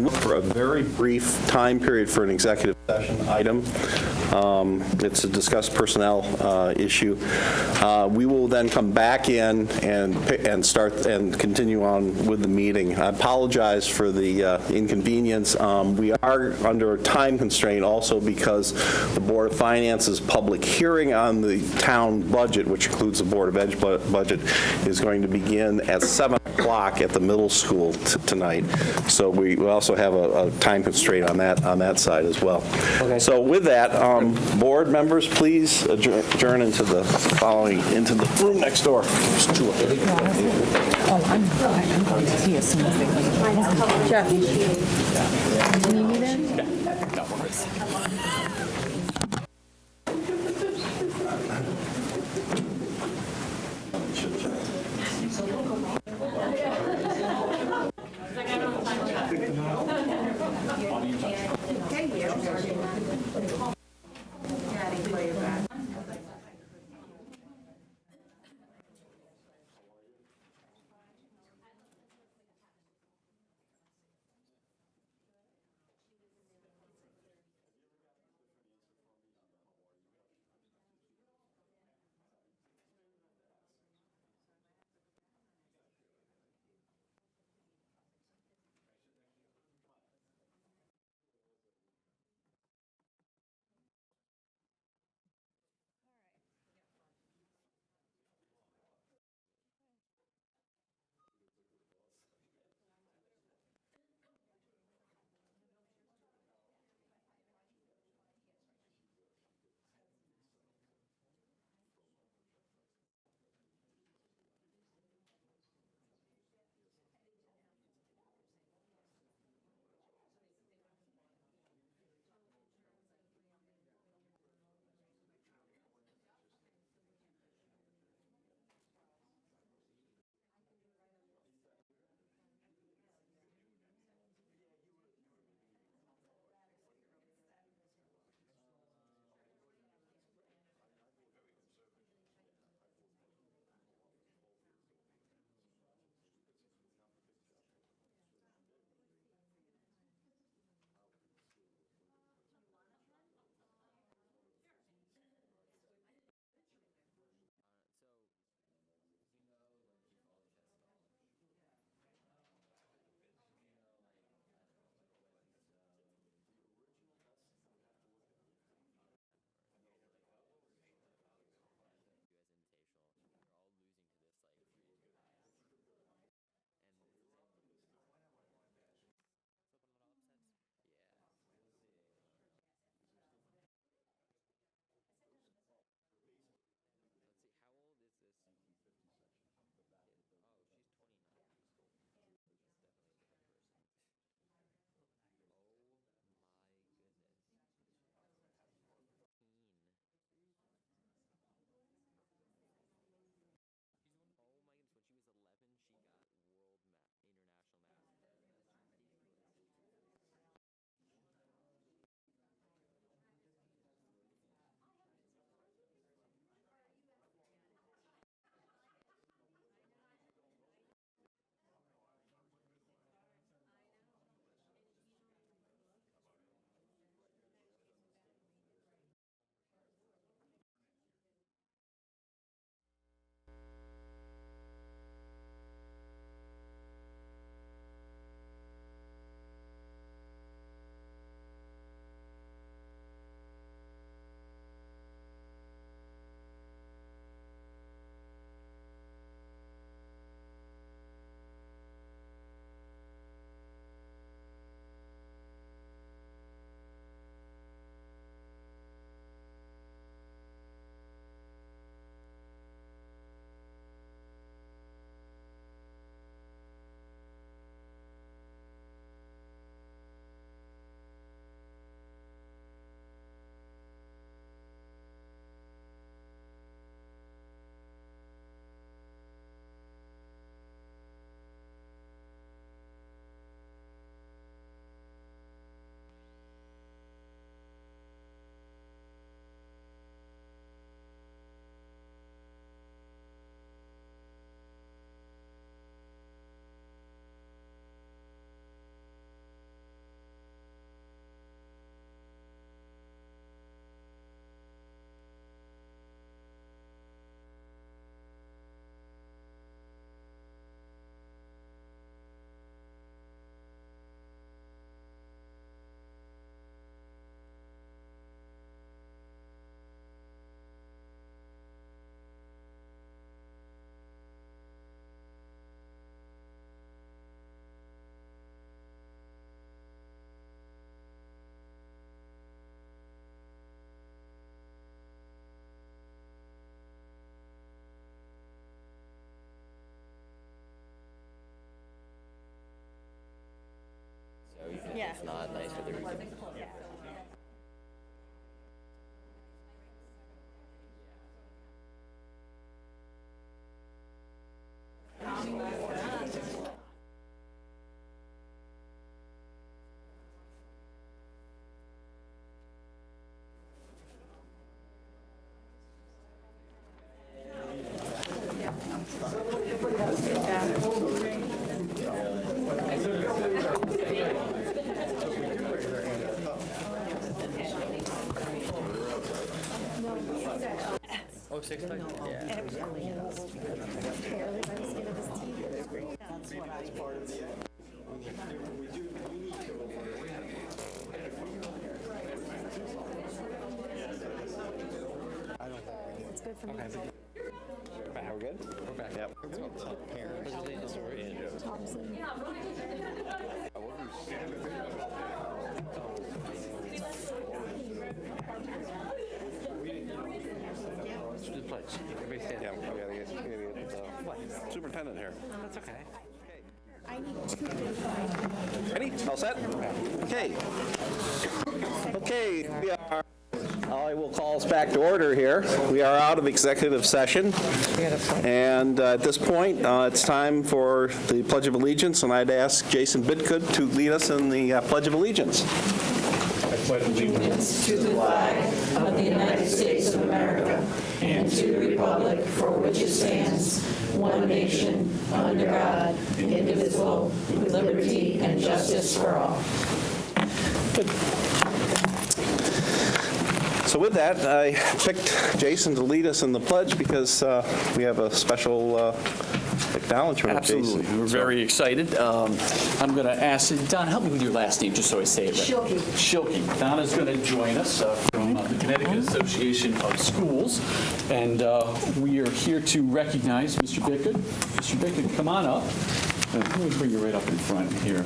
for a very brief time period for an executive session item. It's to discuss personnel issue. We will then come back in and start and continue on with the meeting. I apologize for the inconvenience. We are under a time constraint also because the Board of Finance's public hearing on the town budget, which includes the Board of Ed budget, is going to begin at 7 o'clock at the middle school tonight. So we also have a time constraint on that side as well. Okay. So with that, board members, please adjourn into the room next door. There's two up there. Oh, I'm going to see as soon as they leave. Jeff, can you meet in? Yeah. It's not nice for the region. Oh, 6:30? Yeah. It's good for me. We're good? We're back. Yep. Thompson. Yeah, we gotta get the superintendent here. That's okay. I need 2 Ready? All set? Okay. Okay, we are, I will call us back to order here. We are out of executive session. And at this point, it's time for the Pledge of Allegiance, and I'd ask Jason Bidgood to lead us in the Pledge of Allegiance. Allegiance to the flag of the United States of America and to the republic for which it stands, one nation, under God, indivisible, with liberty and justice for all. So with that, I picked Jason to lead us in the pledge because we have a special acknowledgement of Jason. Absolutely. We're very excited. I'm going to ask, Don, help me with your last name, just so I say it right. Schilke. Schilke. Donna's going to join us from the Connecticut Association of Schools, and we are here to recognize Mr. Bidgood. Mr. Bidgood, come on up. Let me bring you right up in front here.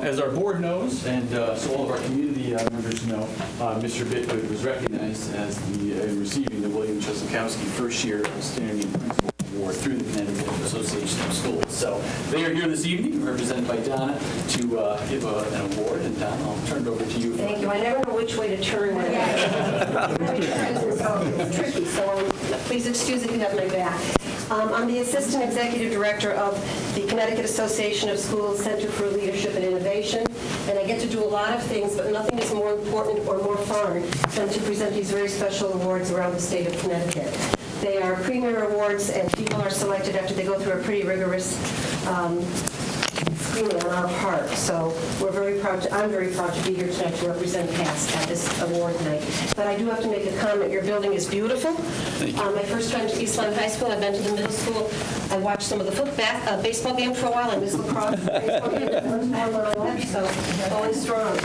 As our board knows, and so all of our community members know, Mr. Bidgood was recognized as receiving the William Chesikowski First Year Outstanding Principal Award through the Connecticut Association of Schools. So they are here this evening, represented by Donna, to give an award. And Donna, I'll turn it over to you. Thank you. I never know which way to turn when it's tricky, so please excuse if you have my back. I'm the Assistant Executive Director of the Connecticut Association of Schools Center for Leadership and Innovation, and I get to do a lot of things, but nothing is more important or more fun than to present these very special awards around the state of Connecticut. They are premier awards, and people are selected after they go through a pretty rigorous screening on our part. So we're very proud. I'm very proud to be here tonight to represent CAST at this award night. But I do have to make a comment. Your building is beautiful. My first time to East Lyme High School, I've been to the middle school. I watched some of the baseball games for a while. I missed lacrosse. Baseball games, so going strong.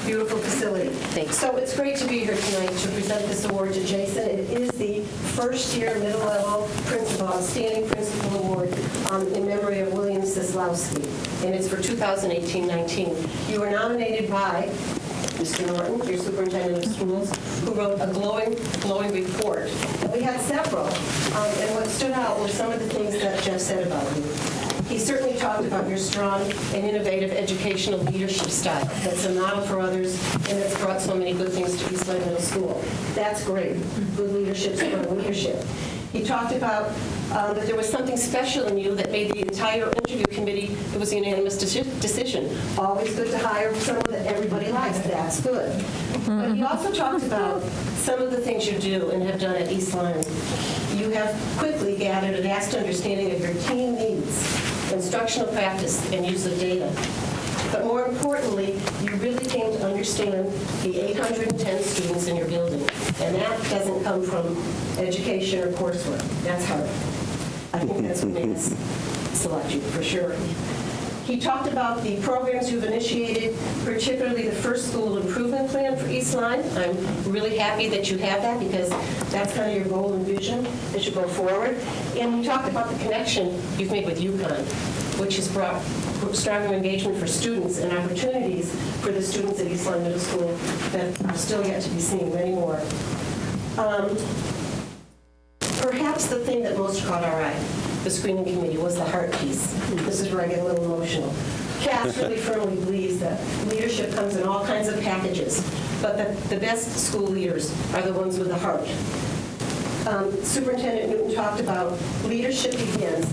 Beautiful facility. Thanks. So it's great to be here tonight to present this award to Jason. It is the first year middle level principal, outstanding principal award in memory of William Ceslowski, and it's for 2018-19. You were nominated by Mr. Norton, your superintendent of schools, who wrote a glowing report. And we had several, and what stood out were some of the things that Jeff said about you. He certainly talked about your strong and innovative educational leadership style that's a model for others and that's brought so many good things to East Lyme Middle School. That's great. Good leadership, strong leadership. He talked about that there was something special in you that made the entire interview committee, it was a unanimous decision. Always good to hire someone that everybody likes. That's good. But he also talked about some of the things you do and have done at East Lyme. You have quickly gathered a vast understanding of your team needs, instructional practice, and use of data. But more importantly, you really came to understand the 810 students in your building. And that doesn't come from education or coursework. That's hard. I think that's what made us select you, for sure. He talked about the programs you've initiated, particularly the first school improvement plan for East Lyme. I'm really happy that you have that because that's kind of your goal and vision as you go forward. And he talked about the connection you've made with UConn, which has brought stronger engagement for students and opportunities for the students at East Lyme Middle School that are still yet to be seen, many more. Perhaps the thing that most caught our eye, the screening committee, was the heart piece. This is where I get a little emotional. Cass really firmly believes that leadership comes in all kinds of packages, but that the best school leaders are the ones with the heart. Superintendent Newton talked about leadership begins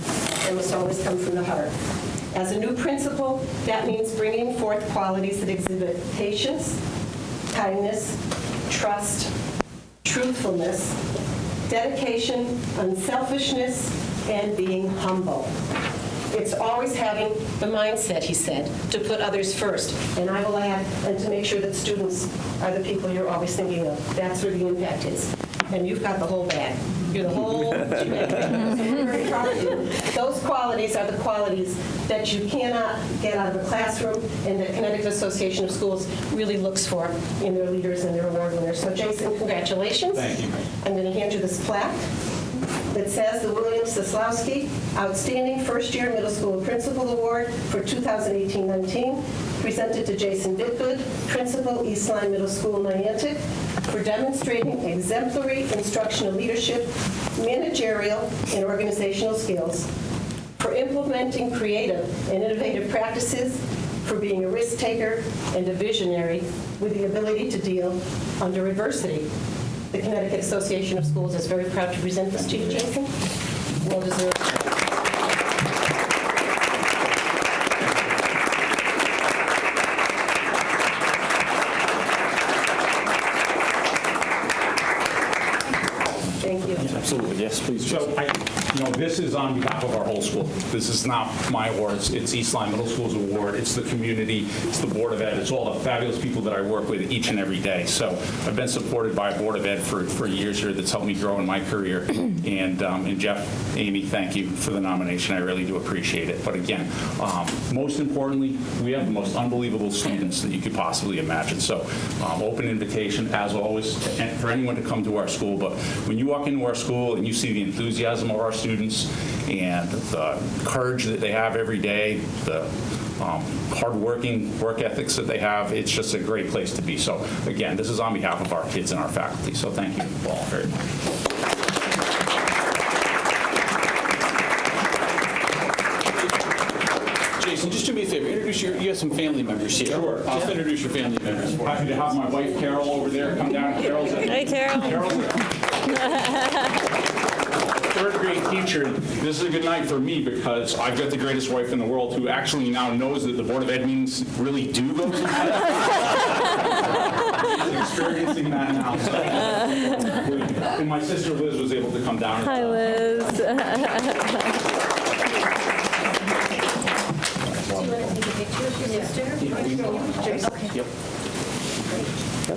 and must always come from the heart. As a new principal, that means bringing forth qualities that exhibit patience, kindness, trust, truthfulness, dedication, unselfishness, and being humble. It's always having the mindset, he said, to put others first. And I will add, and to make sure that students are the people you're always thinking of. That's where the impact is. And you've got the whole bag. You're the whole shebang. So we're very proud of you. Those qualities are the qualities that you cannot get out of a classroom and that Connecticut Association of Schools really looks for in their leaders and their award winners. So Jason, congratulations. Thank you. I'm going to hand you this plaque that says the William Soslowski Outstanding First Year Middle School Principal Award for 2018-19, presented to Jason Bitgood, Principal, East Line Middle School, Niantic, for demonstrating exemplary instructional leadership, managerial, and organizational skills, for implementing creative and innovative practices, for being a risk taker and a visionary with the ability to deal under adversity. The Connecticut Association of Schools is very proud to present this to you, Jason. Well deserved. Thank you. Absolutely, yes, please. So, this is on behalf of our whole school. This is not my award. It's East Line Middle School's award. It's the community. It's the Board of Ed. It's all the fabulous people that I work with each and every day. So I've been supported by a Board of Ed for years here that's helped me grow in my career. And Jeff, Amy, thank you for the nomination. I really do appreciate it. But again, most importantly, we have the most unbelievable students that you could possibly imagine. So open invitation, as always, for anyone to come to our school. But when you walk into our school and you see the enthusiasm of our students and the courage that they have every day, the hard-working work ethics that they have, it's just a great place to be. So again, this is on behalf of our kids and our faculty. So thank you all very much. Jason, just do me a favor. Introduce you have some family members here. Sure. Just introduce your family members for me. Happy to have my wife Carol over there. Come down, Carol's there. Hey, Carol. Carol's there. Third grade teacher. This is a good night for me because I've got the greatest wife in the world who actually now knows that the Board of Ed meetings really do go to She's experiencing that now. So, and my sister Liz was able to come down. Hi, Liz. Do you want to take a picture of your sister? Okay. Yep.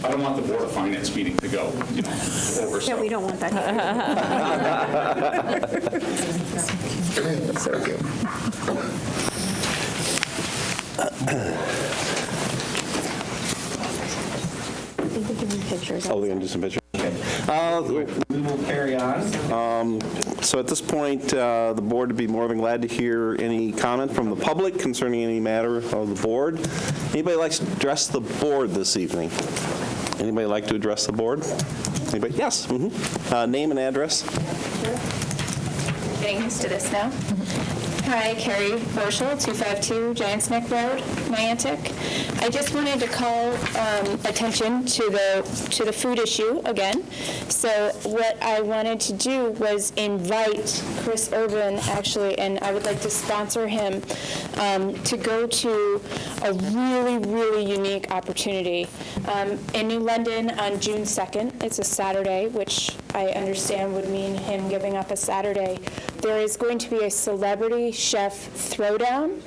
I don't want the Board of Finance meeting to go, over. Yeah, we don't want that. So cute. I think we can do pictures. Oh, we're going to do some pictures? Okay. We will carry on. So at this point, the board would be more than glad to hear any comment from the public concerning any matter of the board. Anybody like to address the board this evening? Anybody like to address the board? Anybody? Yes. Name and address. Getting used to this now. Hi, Carrie Burschel, 252 Giants Neck Road, Niantic. I just wanted to call attention to the food issue again. So what I wanted to do was invite Chris Urban, actually, and I would like to sponsor him to go to a really, really unique opportunity in New London on June 2nd. It's a Saturday, which I understand would mean him giving up a Saturday. There is going to be a celebrity chef throwdown,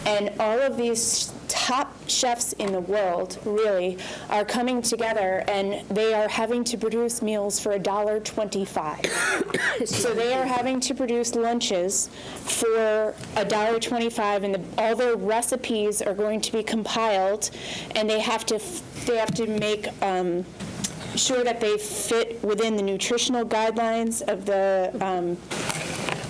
and all of these top chefs in the world, really, are coming together, and they are having to produce meals for $1.25. So they are having to produce lunches for $1.25, and all their recipes are going to be compiled, and they have to make sure that they fit within the nutritional guidelines of the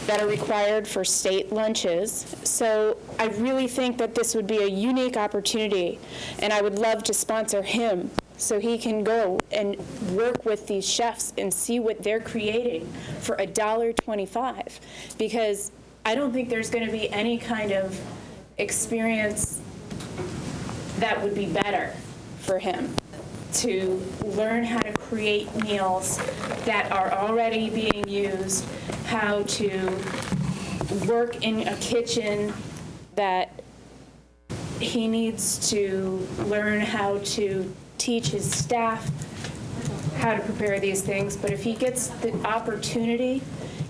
that are required for state lunches. So I really think that this would be a unique opportunity, and I would love to sponsor him so he can go and work with these chefs and see what they're creating for $1.25, because I don't think there's going to be any kind of experience that would be better for him, to learn how to create meals that are already being used, how to work in a kitchen that he needs to learn how to teach his staff how to prepare these things. But if he gets the opportunity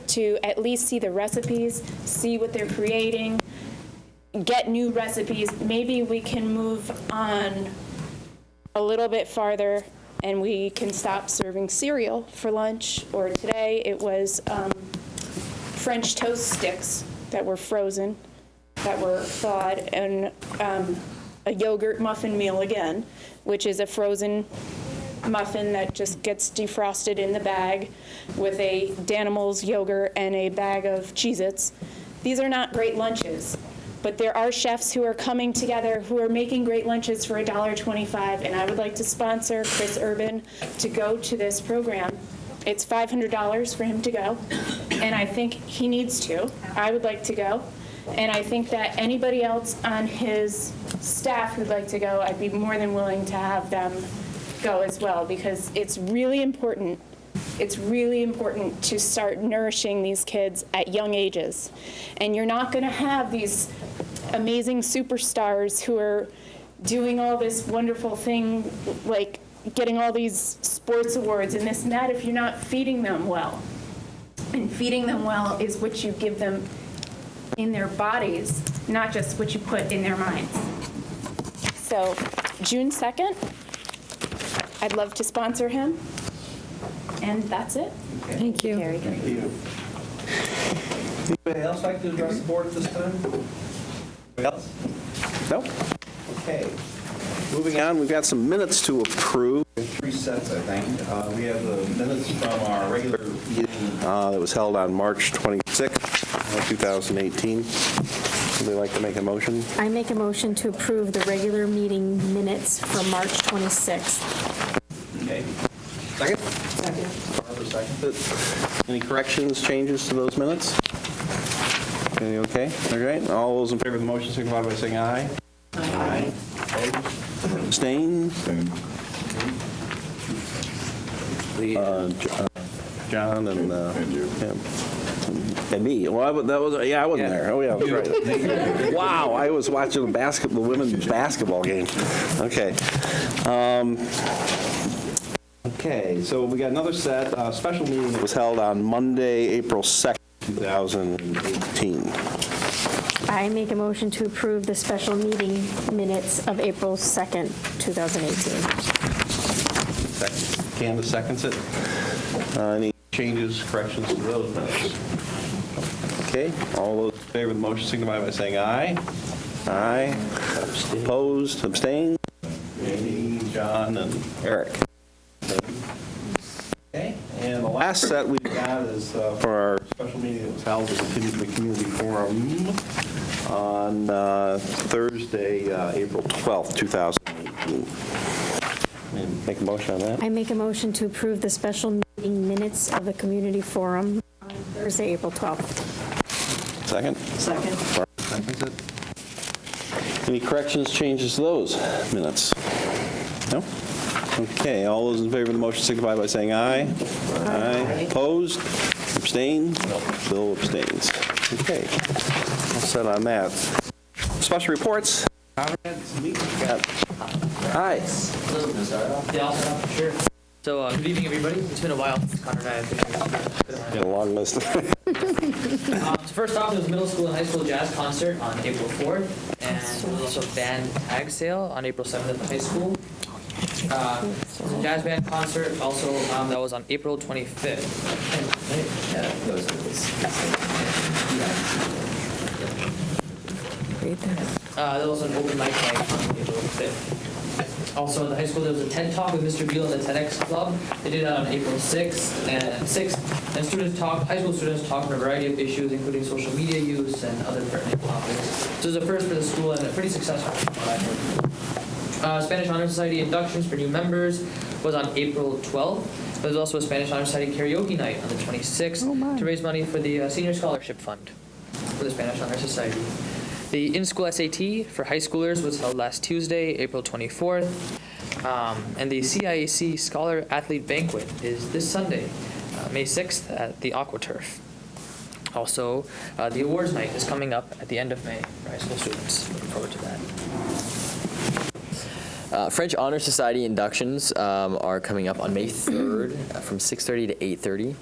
to at least see the recipes, see what they're creating, get new recipes, maybe we can move on a little bit farther and we can stop serving cereal for lunch. Or today it was French toast sticks that were frozen, that were thawed, and a yogurt muffin meal again, which is a frozen muffin that just gets defrosted in the bag with a Danimals yogurt and a bag of Cheez-Its. These are not great lunches, but there are chefs who are coming together who are making great lunches for $1.25, and I would like to sponsor Chris Urban to go to this program. It's $500 for him to go, and I think he needs to. I would like to go, and I think that anybody else on his staff who'd like to go, I'd be more than willing to have them go as well, because it's really important. It's really important to start nourishing these kids at young ages. And you're not going to have these amazing superstars who are doing all this wonderful thing, like getting all these sports awards and this and that, if you're not feeding them well. And feeding them well is what you give them in their bodies, not just what you put in their minds. So June 2nd, I'd love to sponsor him. And that's it. Thank you. Carrie. Thank you. Anybody else like to address the board at this time? Anybody else? No? Okay. Moving on, we've got some minutes to approve. 3 sets, I think. We have the minutes from our regular meeting that was held on March 26th, 2018. Would they like to make a motion? I make a motion to approve the regular meeting minutes from March 26th. Okay. Second? Second. Barbara seconds it. Any corrections, changes to those minutes? Any okay? All right. All those in favor of the motion signify by saying aye. Aye. Abstain? John and him. And me. Well, I wasn't there. Oh, yeah, that's right. Wow, I was watching the women's basketball game. Okay. Okay, so we got another set, special meeting that was held on Monday, April 2nd, 2018. I make a motion to approve the special meeting minutes of April 2nd, 2018. Candace seconds it. Any changes, corrections to those minutes? Okay, all those in favor of the motion signify by saying aye. Aye. Opposed, abstained? Amy, John, and Eric. Okay, and the last set we've got is for our special meeting that was held at the Community Forum on Thursday, April 12th, 2018. Make a motion on that? I make a motion to approve the special meeting minutes of the Community Forum on Thursday, April 12th. Second? Second. Barbara seconds it. Any corrections, changes to those minutes? No? Okay, all those in favor of the motion signify by saying aye. Aye. Opposed? Abstained? Bill abstains. Okay, all set on that. Special reports? Hi. Yeah, sure. So, good evening, everybody. It's been a while since Connor and I have been here. Got a long list. So first off, there was a middle school and high school jazz concert on April 4th, and there was also a band tag sale on April 7th at the high school. There was a jazz band concert also that was on April 25th. There was an open mic night on April 5th. Also at the high school, there was a TED Talk with Mr. Beal and the TEDx Club. They did that on April 6th. And high school students talked on a variety of issues, including social media use and other pertinent topics. So it was a first for the school and a pretty successful one. Spanish Honor Society inductions for new members was on April 12th. There was also a Spanish Honor Society karaoke night on the 26th to raise money for the Senior Scholarship Fund for the Spanish Honor Society. The in-school SAT for high schoolers was held last Tuesday, April 24th. And the CIAC Scholar Athlete Banquet is this Sunday, May 6th at the AquaTurf. Also, the awards night is coming up at the end of May for high school students. Looking forward to that. French Honor Society inductions are coming up on May 3rd from 6:30 to 8:30.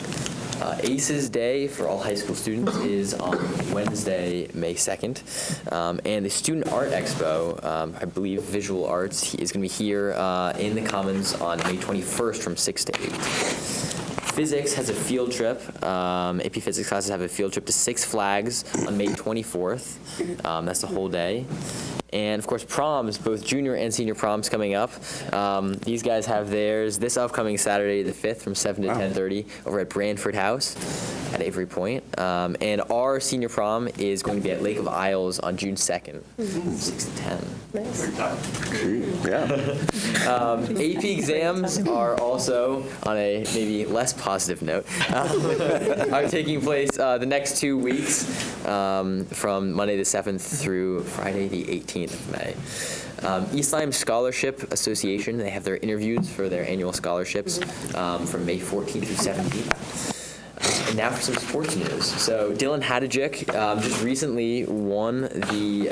ACES Day for all high school students is on Wednesday, May 2nd. And the Student Art Expo, I believe Visual Arts, is going to be here in the Commons on May 21st from 6 to 8. Physics has a field trip. AP Physics classes have a field trip to Six Flags on May 24th. That's the whole day. And of course, proms, both junior and senior proms coming up. These guys have theirs this upcoming Saturday, the 5th, from 7 to 10:30 over at Branford House at Avery Point. And our senior prom is going to be at Lake of Isles on June 2nd, 6 to 10. Yeah. AP exams are also, on a maybe less positive note, are taking place the next 2 weeks from Monday the 7th through Friday the 18th of May. East Lyme Scholarship Association, they have their interviews for their annual scholarships from May 14th through 17th. And now for some sports news. So Dylan Hadjic just recently won the,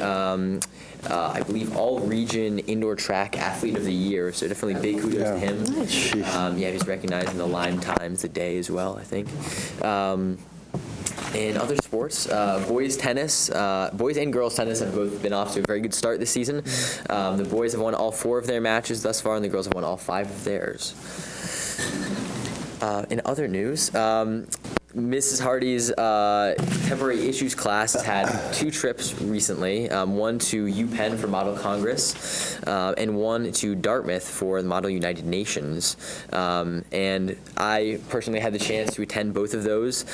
I believe, all-region indoor track athlete of the year. So definitely big kudos to him. Yeah, he's recognized in the Lyme Times the day as well, I think. In other sports, boys tennis, boys and girls tennis have both been off to a very good start this season. The boys have won all 4 of their matches thus far, and the girls have won all 5 of theirs. In other news, Mrs. Hardy's temporary issues class has had 2 trips recently, one to UPenn for Model Congress and one to Dartmouth for the Model United Nations. And I personally had the chance to attend both of those.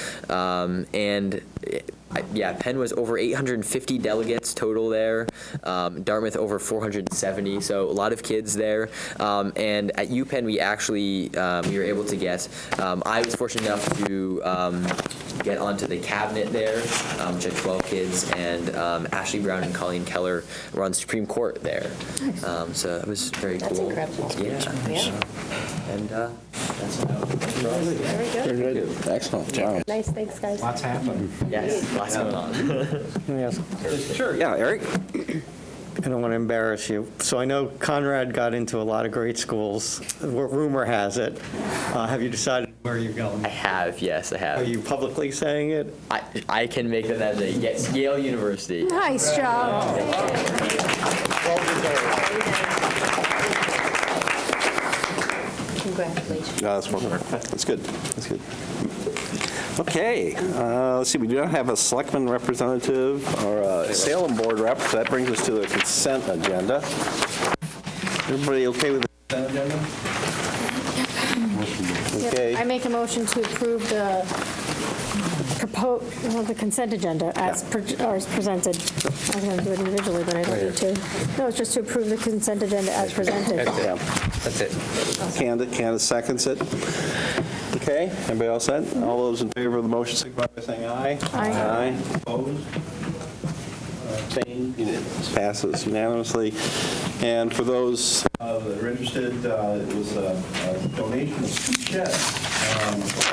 Penn was over 850 delegates total there. Dartmouth over 470, so a lot of kids there. And at UPenn, we actually we were able to get. I was fortunate enough to get onto the cabinet there, which had 12 kids, and Ashley Brown and Colleen Keller were on the Supreme Court there. So it was very cool. That's incredible. Yeah. And that's Very good. Excellent. Wow. Nice, thanks, guys. Lots happening. Yes, lots going on. Yes. Sure, yeah, Eric? I don't want to embarrass you. So I know Conrad got into a lot of great schools. Rumor has it. Have you decided where you're going? I have, yes, I have. Are you publicly saying it? I can make that as a yes, Yale University. Nice job. Congratulations. No, that's wonderful. That's good. That's good. Okay, let's see, we do not have a selectman representative or a Salem board rep, so that brings us to the consent agenda. Everybody okay with the consent agenda? Okay. I make a motion to approve the the consent agenda as presented. I was going to do it individually, but I don't need to. No, it's just to approve the consent agenda as presented. Yeah. That's it. Candace seconds it. Okay, everybody all set? All those in favor of the motion signify by saying aye. Aye. Opposed? Abstained? It passes unanimously. And for those that are interested, it was a donation of 2 sheds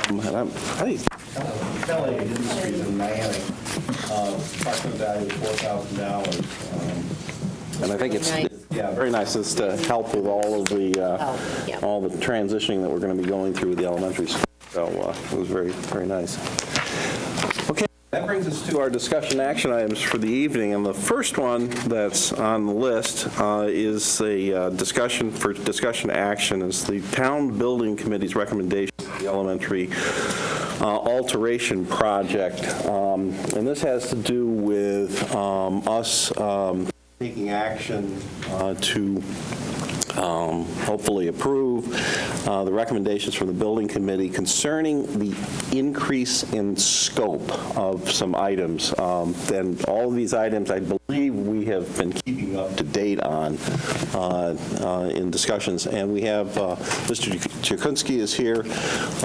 from Kelly Industries in Miami. Approximate value of $4,000. And I think it's very nice. It's to help with all of the all the transitioning that we're going to be going through with the elementary school. So it was very, very nice. Okay, that brings us to our discussion action items for the evening. And the first one that's on the list is a discussion action is the Town Building Committee's recommendation for the elementary alteration project. And this has to do with us taking action to hopefully approve the recommendations from the building committee concerning the increase in scope of some items. Then all of these items, I believe we have been keeping up to date on in discussions. And we have Mr. Jakunski is here,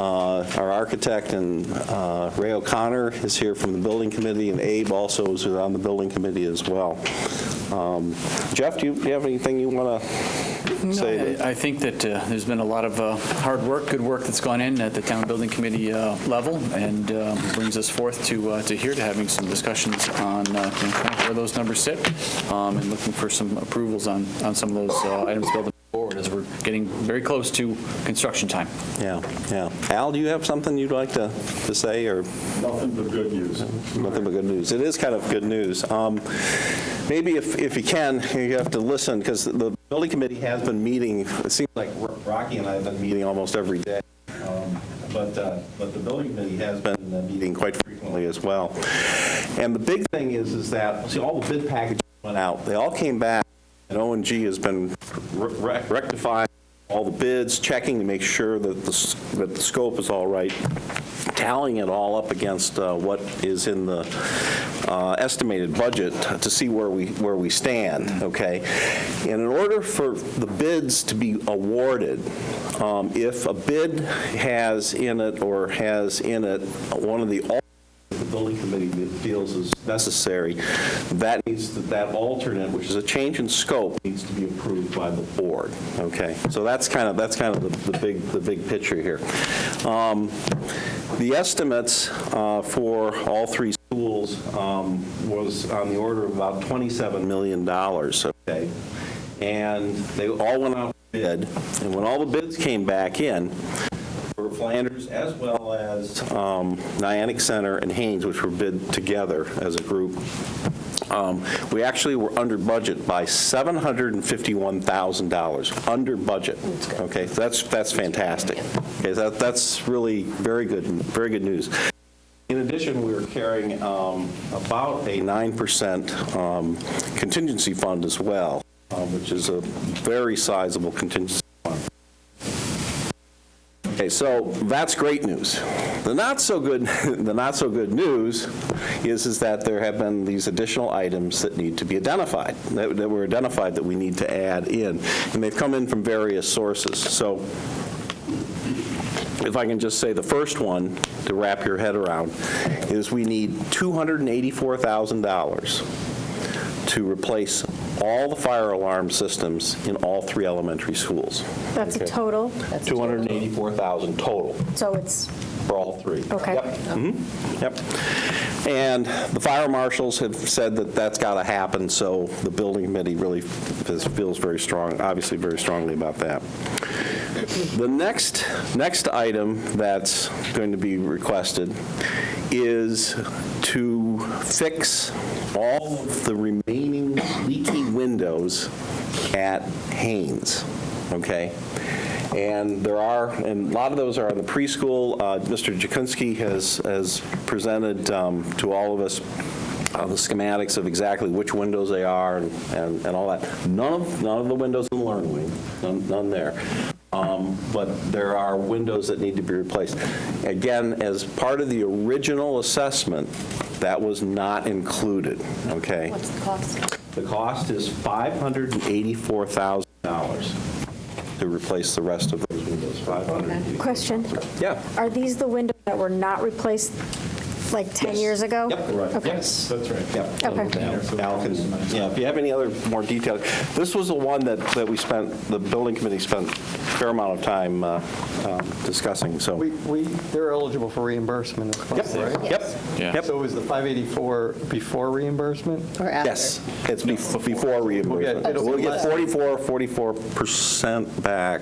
our architect, and Ray O'Connor is here from the building committee, and Abe also is on the building committee as well. Jeff, do you have anything you want to say? I think that there's been a lot of hard work, good work that's gone in at the town building committee level, and brings us forth to here to having some discussions on kind of where those numbers sit, and looking for some approvals on some of those items building forward as we're getting very close to construction time. Yeah. Al, do you have something you'd like to say, or? Nothing but good news. Nothing but good news. It is kind of good news. Maybe if you can, you have to listen, because the building committee has been meeting. It seems like Rocky and I have been meeting almost every day. But the building committee has been meeting quite frequently as well. And the big thing is that, see, all the bid packages went out. They all came back, and O&G has been rectifying all the bids, checking to make sure that the scope is all right, tallying it all up against what is in the estimated budget to see where we stand, okay? And in order for the bids to be awarded, if a bid has in it one of the building committee feels is necessary, that alternate, which is a change in scope, needs to be approved by the board. Okay, so that's kind of the big picture here. The estimates for all three schools was on the order of about $27 million. Okay, and they all went out for bid, and when all the bids came back in, for Flanders, as well as Niantic Center and Haynes, which were bid together as a group, we actually were under budget by $751,000, under budget. Okay, so that's fantastic. Okay, that's really very good news. In addition, we were carrying about a 9% contingency fund as well, which is a very sizable contingency fund. Okay, so that's great news. The not so good news is that there have been these additional items that need to be identified, that were identified that we need to add in, and they've come in from various sources. So if I can just say the first one to wrap your head around is we need $284,000 to replace all the fire alarm systems in all three elementary schools. That's a total? $284,000 total. So it's for all three. Okay. Yep. Mm-hmm. Yep. And the fire marshals have said that that's got to happen, so the building committee really feels very strong, obviously very strongly about that. The next item that's going to be requested is to fix all of the remaining leaky windows at Haynes, okay? And a lot of those are in the preschool. Mr. Jakunski has presented to all of us the schematics of exactly which windows they are and all that. None of the windows in the Learn Wing, none there. But there are windows that need to be replaced. Again, as part of the original assessment, that was not included, okay? What's the cost? The cost is $584,000 to replace the rest of those windows. $584,000. Question. Yeah. Are these the windows that were not replaced like 10 years ago? Yep. Right. Okay. Yes, that's right. Yep. Okay. Al can, if you have any other more detail. This was the one that the building committee spent a fair amount of time discussing, so. They're eligible for reimbursement as well, right? Yep. Yeah. Yep. So is the 584 before reimbursement? Or after? Yes, it's before reimbursement. It'll be We'll get less. 44% back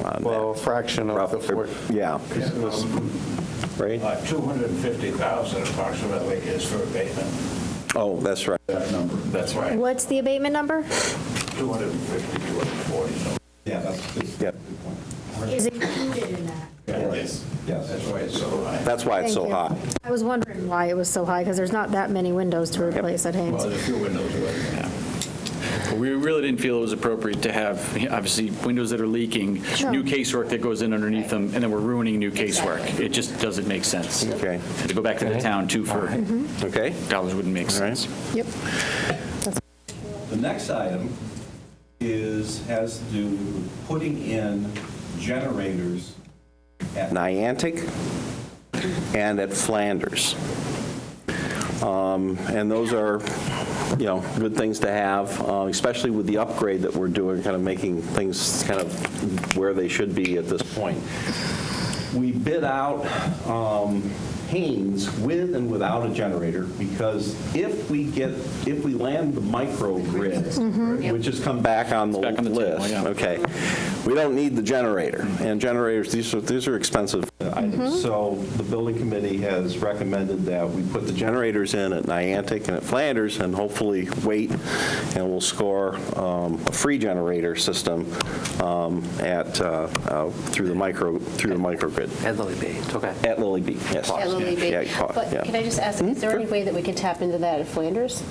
on Well, a that. fraction of the 40. Yeah. Right? 250,000 approximately is for abatement. Oh, that's right. That number. That's right. What's the abatement number? 250, 240. So. Yeah, that's good. Yeah. Is it included in that? Yes. Yes. That's why it's so high. That's why it's Thank so you. high. I was wondering why it was so high, because there's not that many windows to replace at Well, Haynes. there's a few windows with it. we really didn't feel it was appropriate to have, obviously, windows that are leaking, new casework that goes in underneath them, and then we're ruining new casework. It just doesn't make sense. Okay. And to go back to the town, too, for Okay. dollars wouldn't make sense. Yep. The next item has to do with putting in generators at Niantic and at Flanders. And those are, good things to have, especially with the upgrade that we're doing, kind of making things kind of where they should be at this point. We bid out Haynes with and without a generator, because if we land the microgrid, which has come back on the back on the table, list, yeah. okay, we don't need the generator. And generators, these are expensive items. So the building committee has recommended that we put the generators in at Niantic and at Flanders, and hopefully wait, and we'll score a free generator system through the microgrid. At Lily B, it's okay. At Lily B, yes. At Lily B. Yeah, But yeah. can I just ask, is there any way that we could tap into that at Flanders?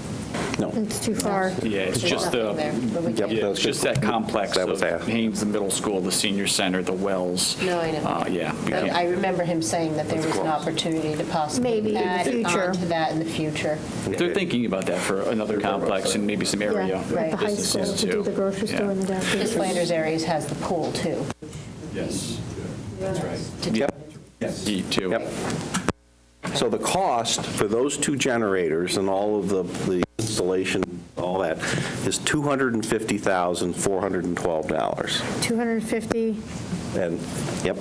No. It's too far. Yeah, it's There's just nothing there, but we Yep. can- Yeah, it's just that complex That was of asked. Haynes, the middle school, the senior center, the wells. No, I know. Yeah. we But can't- I remember him saying that there was an opportunity to possibly Maybe in the add future. on to that in the future. They're thinking about that for another complex and maybe some area Yeah, at Right. the high school businesses, to do too. the grocery store Yeah. and the gas This station. Flanders areas has the pool, too. Yes, that's right. Yep. Heat, too. Yep. So the cost for those two generators and all of the installation, all that, is $250,412. 250. And, yep,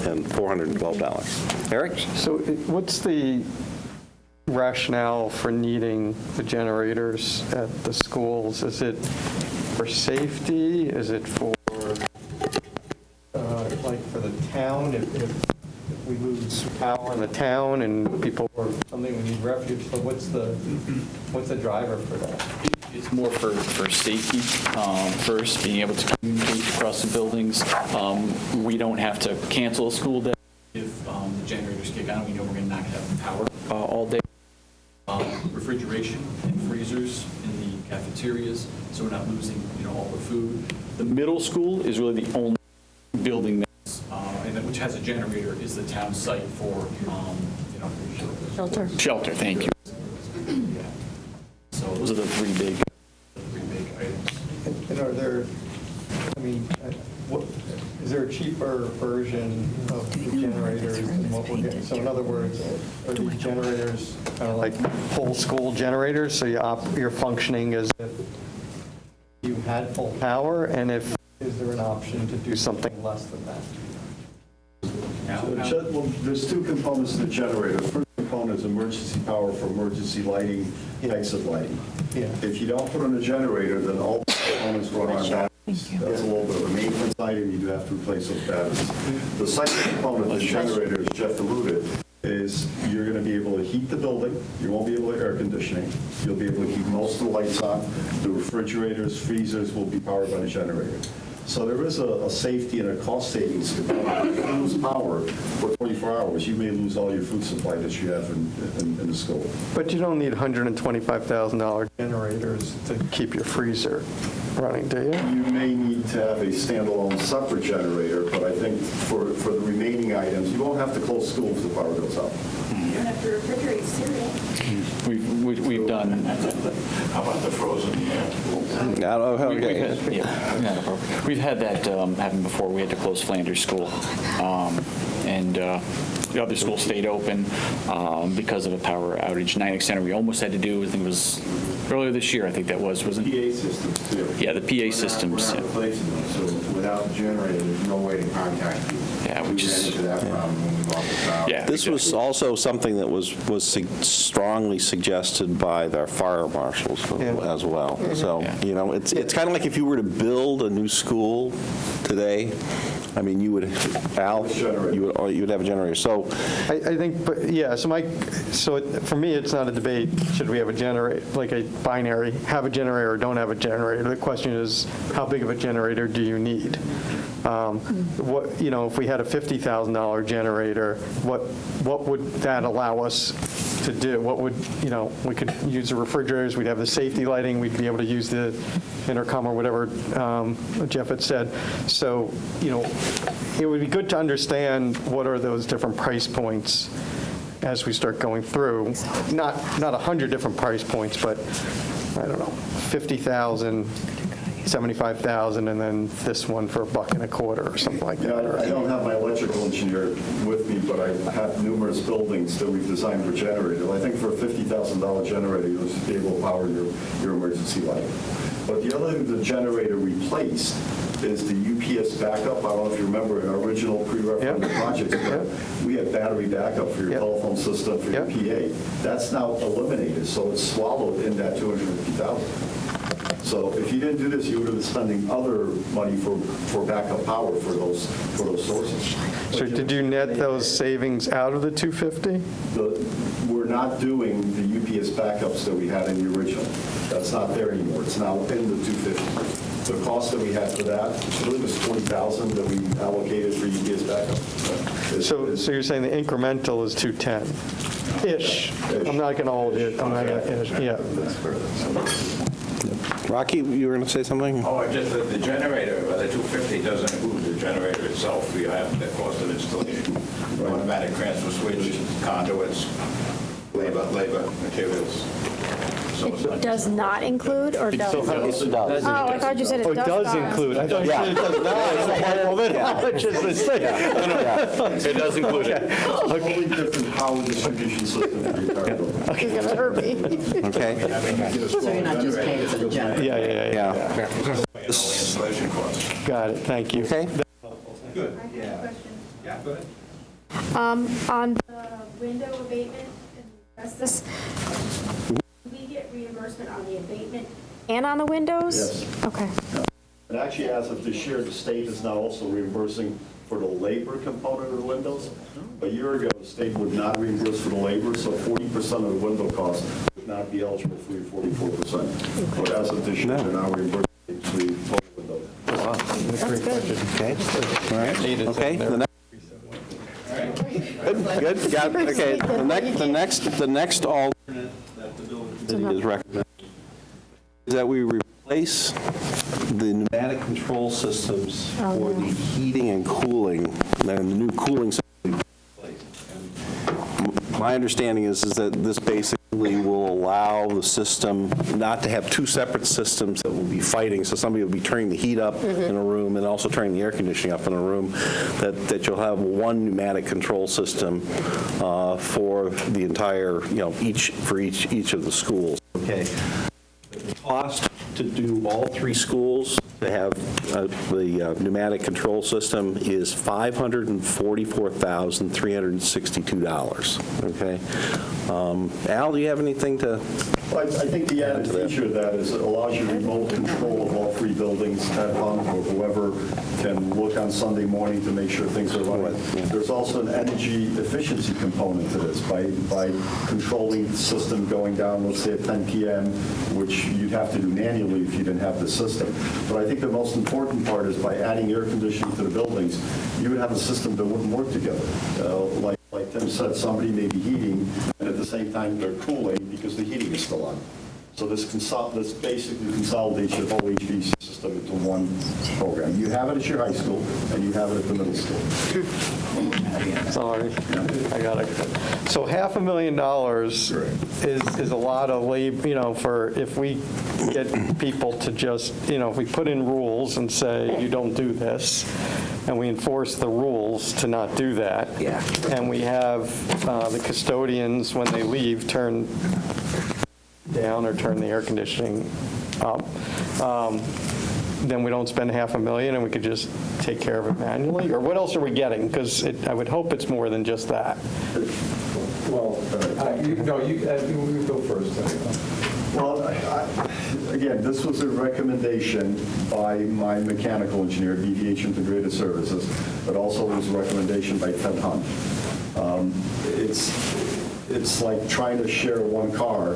and $412. Eric? So what's the rationale for needing the generators at the schools? Is it for safety? Is it for, like, for the town? If we lose power in the town and people or something, we need refuge, so what's the driver for that? It's more for safety first, being able to communicate across the buildings. We don't have to cancel a school day if the generators kick on. We know we're going to not have power all day. Refrigeration and freezers in the cafeterias, so we're not losing, all the food. The middle school is really the only building that's, which has a generator, is the town site for, Shelter. Shelter, thank you. So those are the three big items. And are there, is there a cheaper version of the generators than what we're getting? So in other words, are these generators kind of like whole school generators, so you're functioning as if you had full power? And is there an option to do something less than that? Well, there's two components to the generator. The first component is emergency power for emergency lighting, types of lighting. Yeah. If you don't put on a generator, then all the components run on batteries. That's a little bit of a maintenance item. You do have to replace those batteries. The second component of the generator, as Jeff alluded, is you're going to be able to heat the building. You won't be able to air conditioning. You'll be able to keep most of the lights on. The refrigerators, freezers will be powered by the generator. So there is a safety and a cost savings component. If you lose power for 24 hours, you may lose all your food supply that you have in the school. But you don't need $125,000 generators to keep your freezer running, do you? You may need to have a standalone separate generator, but I think for the remaining items, you won't have to close school if the power goes out. You don't have to refrigerate cereal. We've done. How about the frozen? We've had that happen before. We had to close Flanders School, and the other school stayed open because of a power outage. Niantic Center, we almost had to do. I think it was earlier this year. I think that wasn't. PA systems too. Yeah, the PA systems. We're not replacing them, so without the generator, there's no way to contact you. Yeah, we which ran is. into that problem when we lost the power. Yeah, This was also something that was strongly suggested by their fire marshals as well. So, it's kind of like if you were to build a new school today, I mean, you would, Al, you would have a generator. So I think, but yeah, so for me, it's not a debate, should we have a generator, like a binary, have a generator or don't have a generator. The question is, how big of a generator do you need? If we had a $50,000 generator, what would that allow us to do? What would, we could use the refrigerators, we'd have the safety lighting, we'd be able to use the intercom or whatever Jeff had said. So, it would be good to understand what are those different price points as we start going through. Not 100 different price points, but, I don't know, 50,000, 75,000, and then this one for $1.25 or something like that. I don't have my electrical engineer with me, but I have numerous buildings that we've designed for generators. I think for a $50,000 generator, you'll just be able to power your emergency light. But the other thing the generator replaced is the UPS backup. I don't know if you remember in our original pre-referendum projects, but we had battery backup for your telephone system, for your PA. That's now eliminated, so it's swallowed in that $250,000. So if you didn't do this, you would have been spending other money for backup power for those sources. So did you net those savings out of the 250? We're not doing the UPS backups that we had in the original. That's not there anymore. It's now in the 250. The cost that we had for that, I believe it was $20,000 that we allocated for UPS backup. So you're saying the incremental is 210-ish? I'm not going to hold it. I'm not going to, yeah. Rocky, you were going to say something? Oh, just the generator, the 250 doesn't include the generator itself. We have the cost of installation, automatic transfer switch, conduits, labor, materials. So It does not include or does? It does. Oh, I thought you said it does not. It does include. I thought you said it does not. Well, then how much is this thing? It does include it. It's a totally different power distribution system for your entire building. He's going to hurt me. Okay. So you're not just paying for the generator? Yeah. installation cost. Got it, thank you. Okay. Good. Yeah, go ahead. On the window abatement and asbestos, do we get reimbursement on the abatement and on the windows? Yes. Okay. And actually, as of this year, the state is now also reimbursing for the labor component of the windows. A year ago, the state would not reimburse for the labor, so 40% of the window cost would not be eligible for your 44%. But as of this year, they're now reimbursing for the total window. That's good. Okay. All right. Okay. Good. Got it. Okay. The next alternate that the building committee is recommending is that we replace the pneumatic control systems for the heating and cooling, and the new cooling system. My understanding is that this basically will allow the system not to have two separate systems that will be fighting. So somebody will be turning the heat up in a room and also turning the air conditioning up in a room. That you'll have one pneumatic control system for the entire, each of the schools. Okay. The cost to do all three schools to have the pneumatic control system is $544,362. Okay. Al, do you have anything to? Well, I think the added feature of that is it allows you remote control of all three buildings at home, or whoever can look on Sunday morning to make sure things are running. There's also an energy efficiency component to this by controlling the system going down, let's say at 10 p.m., which you'd have to do manually if you didn't have the system. But I think the most important part is by adding air conditioning to the buildings, you would have a system that wouldn't work together. Like Tim said, somebody may be heating, and at the same time they're cooling because the heating is still on. So this basically consolidates your whole HVAC system into one program. You have it at your high school, and you have it at the middle school. Sorry, I got it. So $500,000 is a lot of labor, for if we get people to just, if we put in rules and say, you don't do this, and we enforce the rules to not do that. Yeah. And we have the custodians, when they leave, turn down or turn the air conditioning up, then we don't spend $500,000 and we could just take care of it manually? Or what else are we getting? Because I would hope it's more than just that. Well, You go first. Well, again, this was a recommendation by my mechanical engineer, BVH Integrated Services, but also was a recommendation by Ted Hunt. it's like trying to share one car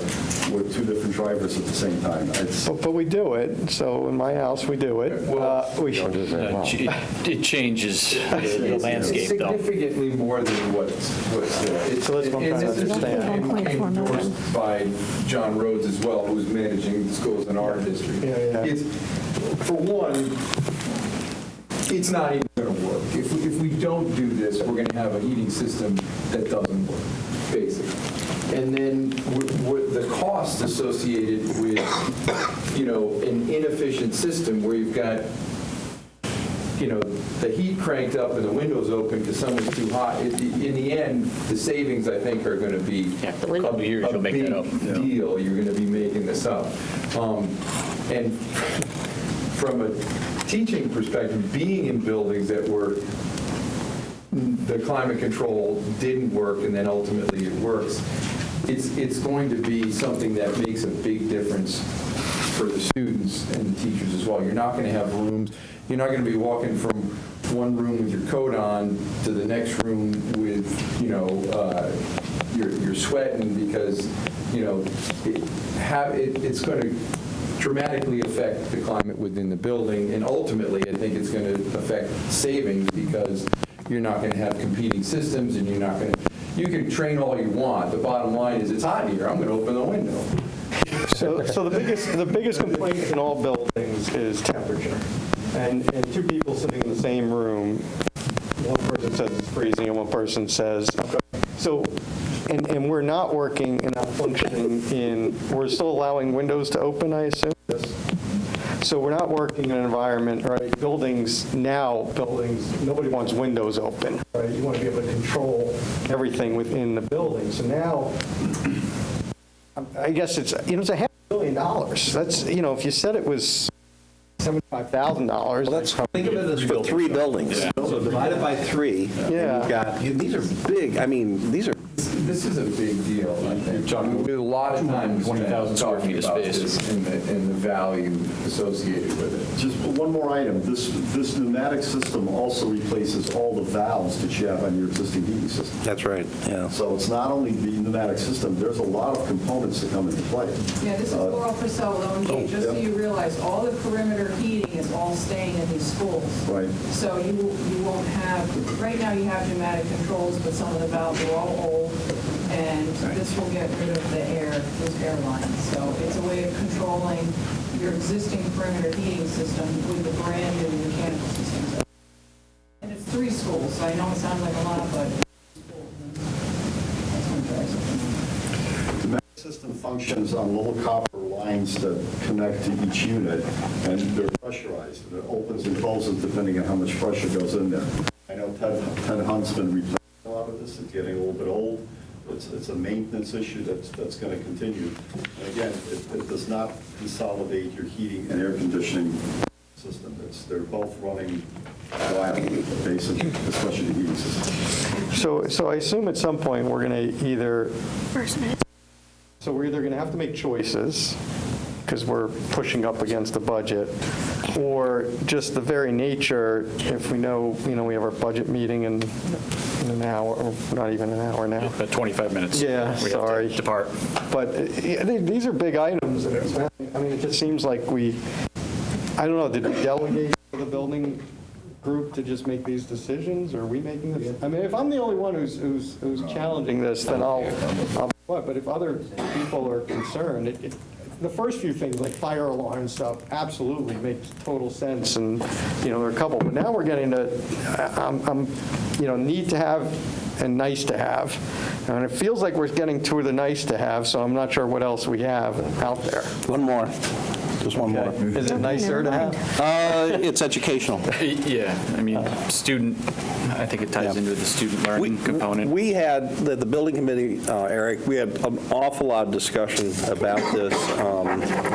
with two different drivers at the same time. But we do it, so in my house, we do it. It changes the landscape, though. Significantly more than what's there. So that's what I'm trying to understand. Endorsed by John Rhodes as well, who's managing the schools in our district. Yeah. It's, for one, it's not even going to work. If we don't do this, we're going to have a heating system that doesn't work, basically. And then with the cost associated with, an inefficient system where you've got, the heat cranked up and the windows open because someone's too hot. In the end, the savings, I think, are going to be a big deal. You're going to be making this up. And from a teaching perspective, being in buildings that were, the climate control didn't work and then ultimately it works, it's going to be something that makes a big difference for the students and the teachers as well. You're not going to have rooms, you're not going to be walking from one room with your coat on to the next room with, you're sweating because, it's going to dramatically affect the climate within the building, and ultimately, I think it's going to affect savings because you're not going to have competing systems, and you're not going to, you can train all you want. The bottom line is, it's hot here, I'm going to open the window. So the biggest complaint in all buildings is temperature. And two people sitting in the same room, one person says it's freezing and one person says, so, and we're not working and not functioning we're still allowing windows to open, I assume? So we're not working in an environment, right? Buildings, nobody wants windows open, right? You want to be able to control everything within the building. So now, I guess it's $500 million. That's, if you said it was $75,000. Well, think of it as for 3 buildings. So divided by 3. Yeah. And these are big. I mean, This is a big deal, I think. John, we have a lot of time 20,000 square feet of space. And the value associated with it. Just one more item. This pneumatic system also replaces all the valves that you have on your existing heating system. That's right, yeah. So it's not only the pneumatic system, there's a lot of components that come into play. Yeah, this is Laurel Purcell, OMG. Just so you realize, all the perimeter heating is all staying in these schools. Right. So you won't have, right now you have pneumatic controls, but some of the valves are all old, and this will get rid of those air lines. So it's a way of controlling your existing perimeter heating system with the brand new mechanical systems. And it's 3 schools, so I know it sounds like a lot, but it's schools. That's what drives it. The system functions on little copper lines that connect to each unit, and they're pressurized. And it opens and closes depending on how much pressure goes in there. I know Ted Hunt's been replacing a lot of this. It's getting a little bit old. It's a maintenance issue that's going to continue. And again, it does not consolidate your heating and air conditioning system. They're both running reliably, basically, especially the heating system. So I assume at some point we're going to we're either going to have to make choices because we're pushing up against the budget, or just the very nature, if we know, we have our budget meeting in an hour, or not even an hour now. 25 minutes. Yeah, We have to sorry. depart. But these are big items. And it just seems like I don't know, did we delegate to the building group to just make these decisions, or are we making this? I mean, if I'm the only one who's challenging this, then I'll but if other people are concerned, the first few things like fire alarm stuff absolutely makes total sense, and there are a couple. But now we're getting to need to have and nice to have, and it feels like we're getting to the nice to have. So I'm not sure what else we have out there. One more. Just one more. Is it nicer to have? It's educational. Yeah, I mean, I think it ties into the student learning component. We had, the building committee, Eric, we had an awful lot of discussion about this,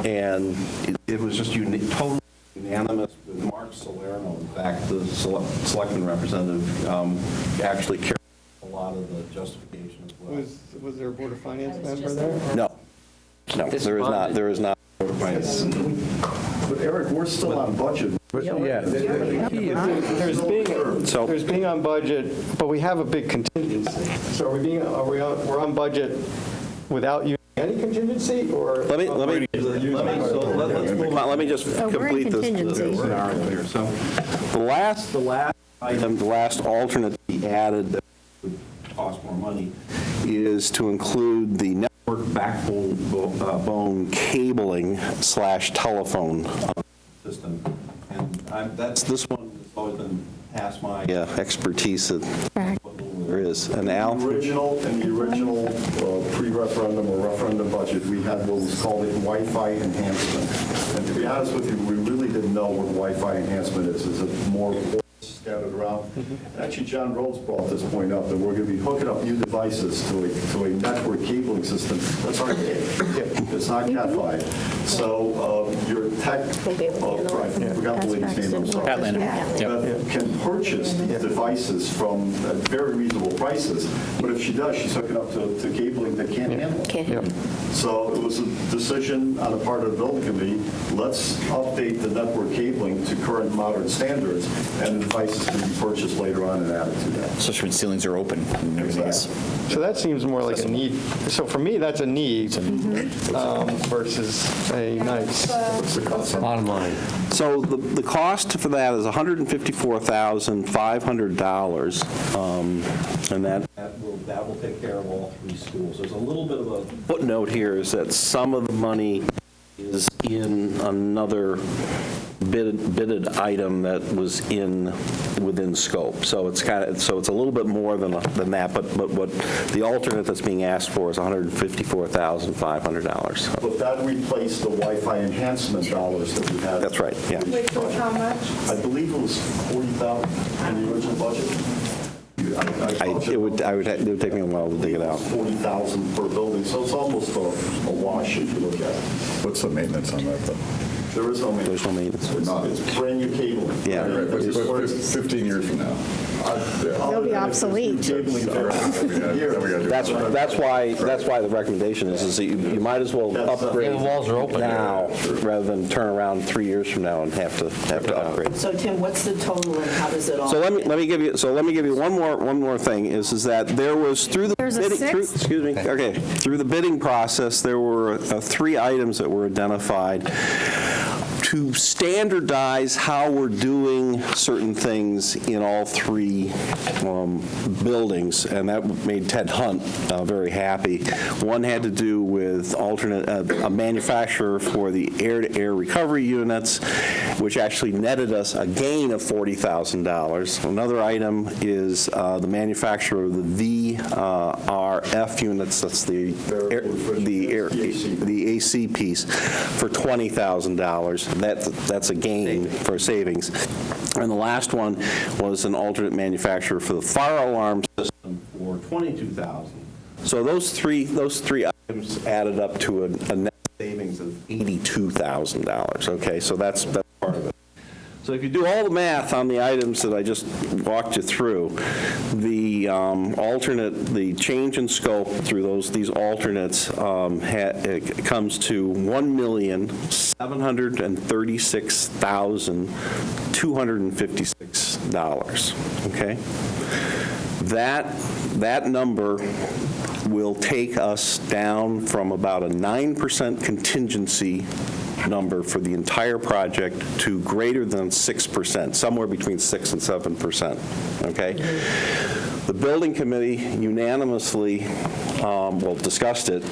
and it was just totally unanimous with Mark Salerno. In fact, the selectman representative actually carried a lot of the justification as well. Was there a Board of Finance member there? No, there is not. But Eric, we're still on budget. Yeah, the key is there's being on budget, but we have a big contingency. So we're on budget without using any contingency, or? Let me just complete this scenario here. So the last item, the last alternate we added that would cost more money is to include the network backbone cabling / telephone system. And this one has always been past my expertise at what little there is. And Al? In the original pre-referendum or referendum budget, we had what was called a Wi-Fi enhancement. And to be honest with you, we really didn't know what Wi-Fi enhancement is. Is it more scattered around? And actually, John Rhodes brought this point up, that we're going to be hooking up new devices to a network cabling system that's archaic. It's not Cat5. So your tech, I forgot the lady's name, I'm sorry. That can purchase these devices from very reasonable prices, but if she does, she's hooking up to cabling that can't handle it. So it was a decision on the part of the building committee, let's update the network cabling to current modern standards, and the devices can be purchased later on and added to that. Especially when ceilings are open and everything is. So that seems more like a need. So for me, that's a need versus a nice. Bottom line. So the cost for that is $154,500, and that will take care of all 3 schools. There's a little bit of a footnote here is that some of the money is in another bidded item that was within scope. So it's a little bit more than that, but what the alternate that's being asked for is $154,500. But that replaced the Wi-Fi enhancement dollars that we had. That's right, yeah. Which was how much? I believe it was $40,000 in the original budget. It would take me a while to dig it out. $40,000 per building, so it's almost a wash if you look at it. What's the maintenance on that, though? There is no maintenance. There's no maintenance. It's brand new cabling. Yeah. Right, but 15 years from now. They'll be obsolete. That's why the recommendation is that you might as well upgrade now rather than turn around 3 years from now and have to upgrade. So Tim, what's the total and how does it all? So let me give you one more thing is that there was through the bidding process there were 3 items that were identified to standardize how we're doing certain things in all 3 buildings, and that made Ted Hunt very happy. One had to do with a manufacturer for the air-to-air recovery units, which actually netted us a gain of $40,000. Another item is the manufacturer of the VRF units, that's the AC piece, for $20,000. That's a gain for savings. And the last one was an alternate manufacturer for the fire alarm system for $22,000. So those three items added up to a net savings of $82,000. Okay, so that's part of it. So if you do all the math on the items that I just walked you through, the the change in scope through these alternates it comes to $1,736,256. Okay, that number will take us down from about a 9% contingency number for the entire project to greater than 6%, somewhere between 6 and 7%, okay? The building committee unanimously, discussed it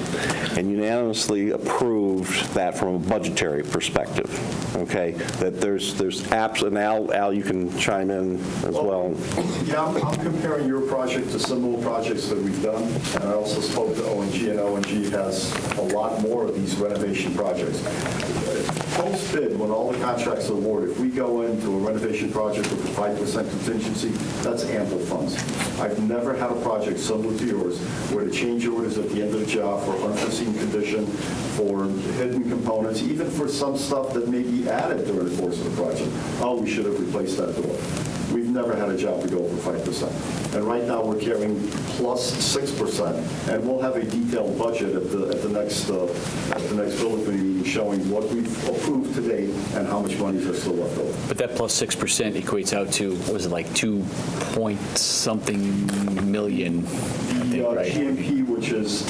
and unanimously approved that from a budgetary perspective, okay? That there's absolutely, and Al, you can chime in as well. Yeah, I'm comparing your project to similar projects that we've done, and I also spoke to ONG, and ONG has a lot more of these renovation projects. Post-bid, when all the contracts are awarded, if we go into a renovation project with a 5% contingency, that's ample funds. I've never had a project similar to yours where the change orders at the end of the job for unforeseen condition, for hidden components, even for some stuff that may be added during the course of the project. Oh, we should have replaced that door. We've never had a job to go over 5%. And right now, we're carrying plus 6%, and we'll have a detailed budget at the next building committee meeting showing what we've approved to date and how much money is still left over. But that plus 6% equates out to, what was it, like 2-point-something million, I think, right? GMP, which is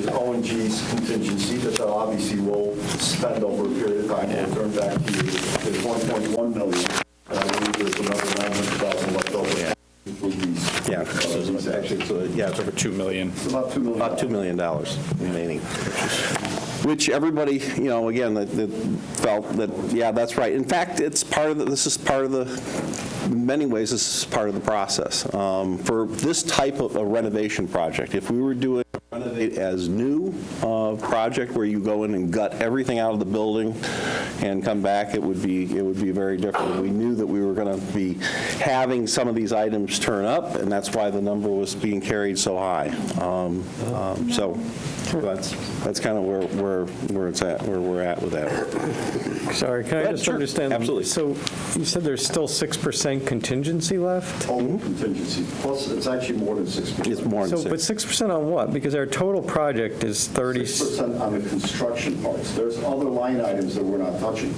O&G's contingency, that obviously will spend over a period of time, will turn back to you, is 1.1 million. And I believe there's another 900,000 left over. Yeah, it's over $2 million. It's about $2 million. About $2 million remaining. Which everybody, again, that felt that, yeah, that's right. In fact, it's part of in many ways, this is part of the process. For this type of a renovation project, if we were doing a renovate as new project where you go in and gut everything out of the building and come back, it would be very different. We knew that we were going to be having some of these items turn up, and that's why the number was being carried so high. So that's kind of where it's at, where we're at with that. Sorry, can I just understand? Absolutely. So you said there's still 6% contingency left? Total contingency, plus it's actually more than 6%. It's more than 6%. But 6% on what? Because our total project is 30. 6% on the construction parts. There's other line items that we're not touching.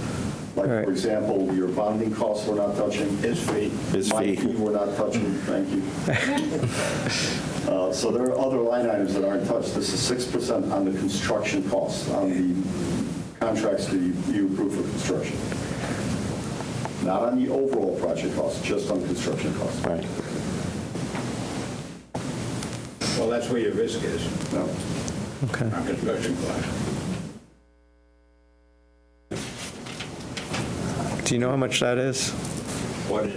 Like, for example, your bonding costs we're not touching. His fee. My fee we're not touching. Thank you. So there are other line items that aren't touched. This is 6% on the construction costs, on the contracts that you approve for construction. Not on the overall project costs, just on construction costs. Right. Well, that's where your risk is. No. Okay. On construction costs. Do you know how much that is? What is?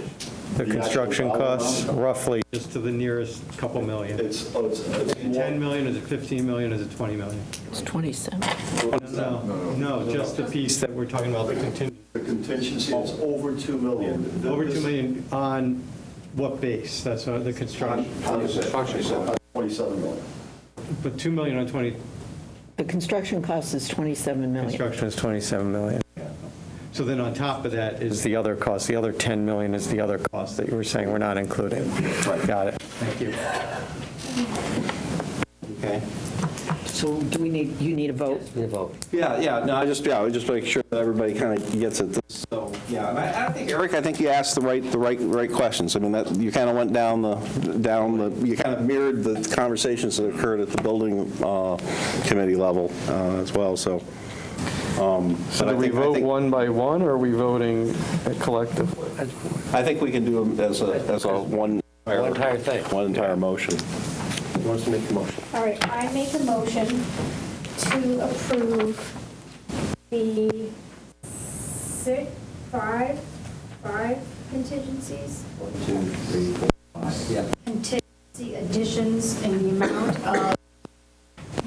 The The construction actual dollar costs, amount? roughly, just to the nearest couple million. It's 10 million, is it 15 million, is it 20 million? It's 27. No, just the piece that we're talking about, the contingency. The contingency is over $2 million. Over 2 million on what base? That's the construction. On 27 million. But 2 million on 20, The construction cost is 27 million. construction is 27 million. So then on top of that is the other cost. The other 10 million is the other cost that you were saying we're not including. Right. Got it. Thank you. Okay. So do we need, you need a vote? Yeah, no, I just make sure that everybody kind of gets it. So, yeah, and I think, Eric, you asked the right questions. I mean, that you kind of went down the, you kind of mirrored the conversations that occurred at the building committee level as well, so. So do we vote one by one, or are we voting collectively? I think we can do them as a one entire thing. One entire motion. Who wants to make the motion? All right, I make a motion to approve the five contingencies. 1, 2, 3, 4, 5. Yeah. Contingency additions in the amount of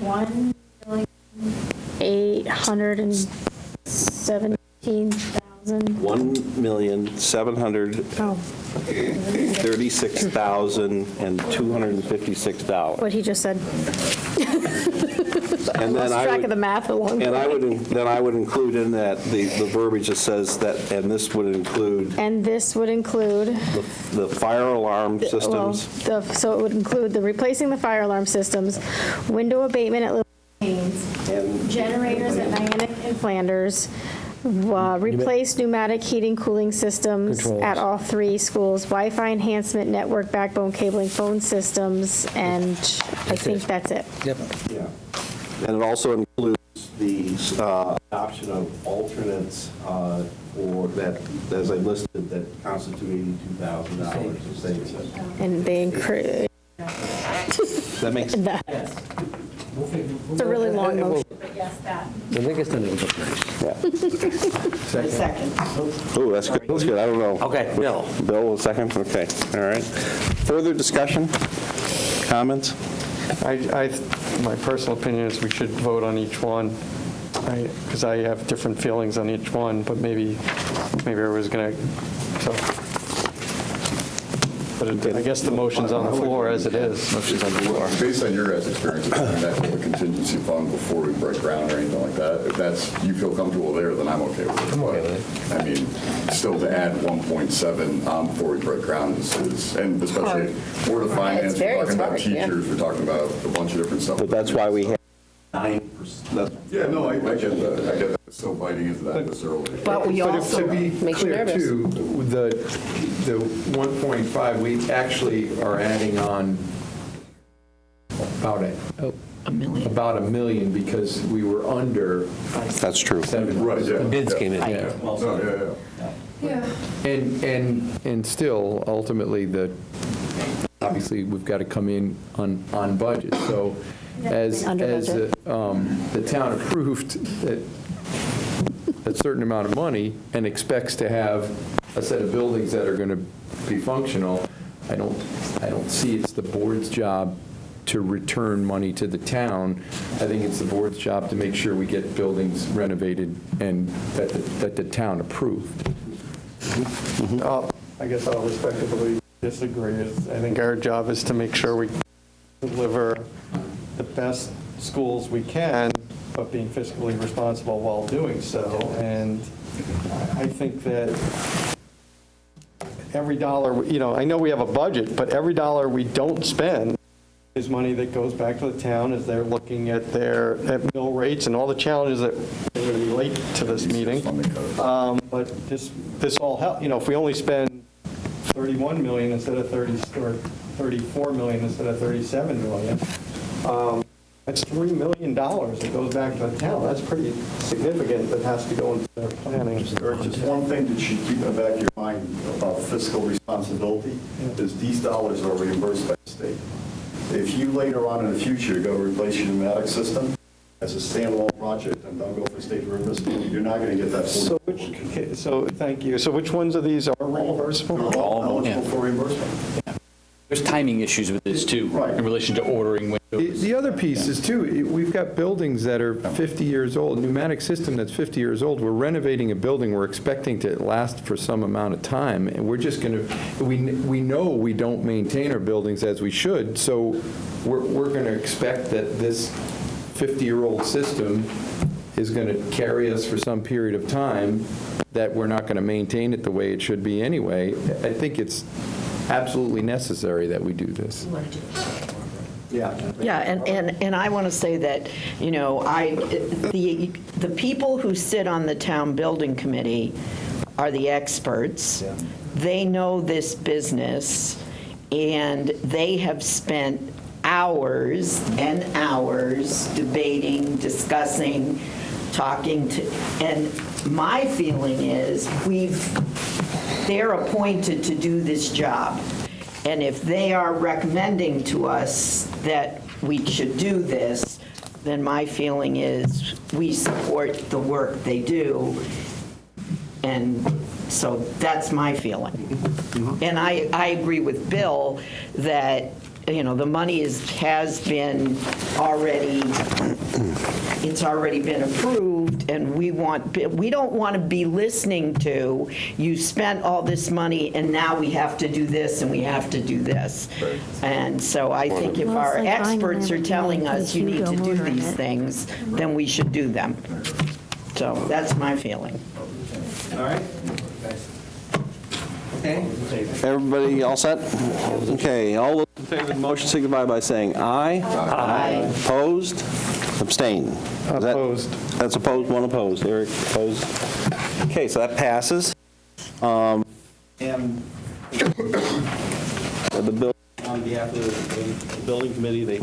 $1,817,000. $1,736,256. What he just said. And then Lost track of the math along and the way. then I would include in that the verbiage that says that, and this would include And this would include, the fire alarm systems. so it would include the replacing the fire alarm systems, window abatement at Little Canes, generators at Niantic and Flanders, replace pneumatic heating, cooling systems at all 3 schools, Wi-Fi enhancement, network backbone cabling, phone systems, and I think that's it. Yep. Yeah. And it also includes the adoption of alternates for that, as I listed, that constitute $82,000 of savings. And they increase. That makes sense. It's a really long motion. But yes, that. Second. Oh, that's good. That's good. I don't know. Okay, Bill. Bill, a second? Okay, all right. Further discussion? Comments? My personal opinion is we should vote on each one, because I have different feelings on each one, but maybe everyone's going to, so. But I guess the motion's on the floor as it is. Motion's on the floor. Based on your guys' experience, coming back with a contingency fund before we break ground or anything like that, if that's, you feel comfortable there, then I'm okay with it. I'm okay with it. I mean, still to add 1.7 before we break ground is, and especially Board of Finance, we're talking about teachers, we're talking about a bunch of different stuff. But that's why we have 9%. Yeah, no, I get that. I get that. It's so biting into that this early. But we also, To be makes you clear, nervous. too, the 1.5, we actually are adding on about a million because we were under That's true. 7. Right, yeah. Bids came in. Yeah. No, yeah. And still, ultimately, obviously, we've got to come in on budget. So as the town approved a certain amount of money and expects to have a set of buildings that are going to be functional, I don't see it's the board's job to return money to the town. I think it's the board's job to make sure we get buildings renovated and that the town approved. I guess I'll respectfully disagree. I think our job is to make sure we deliver the best schools we can, but being fiscally responsible while doing so. And I think that every dollar, I know we have a budget, but every dollar we don't spend is money that goes back to the town as they're looking at their mill rates and all the challenges that are going to be late to this meeting. But this all helps. If we only spend 31 million instead of 30, or 34 million instead of 37 million, that's $3 million that goes back to the town. That's pretty significant. That has to go into their planning. Eric, just one thing that you keep in the back of your mind about fiscal responsibility is these dollars are reimbursed by the state. If you later on in the future go to replace your pneumatic system as a standalone project and don't go for state reimbursement, you're not going to get that. So thank you. So which ones of these are reimbursable? They're all eligible for reimbursement. There's timing issues with this, too, in relation to ordering windows. The other piece is, too, we've got buildings that are 50 years old, pneumatic system that's 50 years old. We're renovating a building we're expecting to last for some amount of time, and we're just going to, we know we don't maintain our buildings as we should, so we're going to expect that this 50-year-old system is going to carry us for some period of time, that we're not going to maintain it the way it should be anyway. I think it's absolutely necessary that we do this. Yeah. Yeah, and I want to say that, the people who sit on the town building committee are the experts. They know this business, and they have spent hours and hours debating, discussing, talking to, and my feeling is they're appointed to do this job. And if they are recommending to us that we should do this, then my feeling is we support the work they do. And so that's my feeling. And I agree with Bill that, the money has been already, it's already been approved, and we don't want to be listening to, you spent all this money, and now we have to do this, and we have to do this. And so I think if our experts are telling us you need to do these things, then we should do them. So that's my feeling. All right. Okay. Everybody all set? Okay, all those in favor of the motion signify by saying aye. Aye. Opposed? Abstain. Opposed. That's opposed, one opposed. Eric opposed. Okay, so that passes. And the bill, on behalf of the building committee, they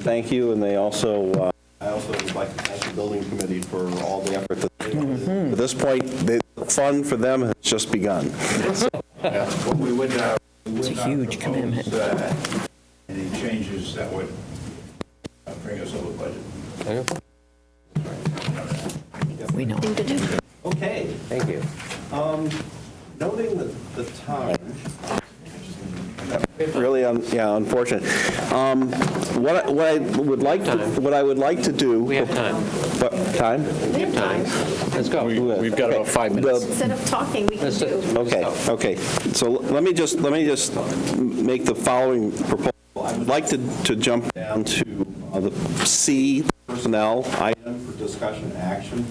thank you, and they also, I also would like to thank the building committee for all the effort that they put in. At this point, the fun for them has just begun. We would not It's a huge commitment. propose, any changes that would bring us over budget. We know. Okay. Thank you. Noting the time, really, unfortunate. What I would like to do. We have time. What, time? We have time. Let's go. We've got about 5 minutes. Instead of talking, we can do. Okay. So let me just make the following proposal. I'd like to jump down to the C, personnel item for discussion and action.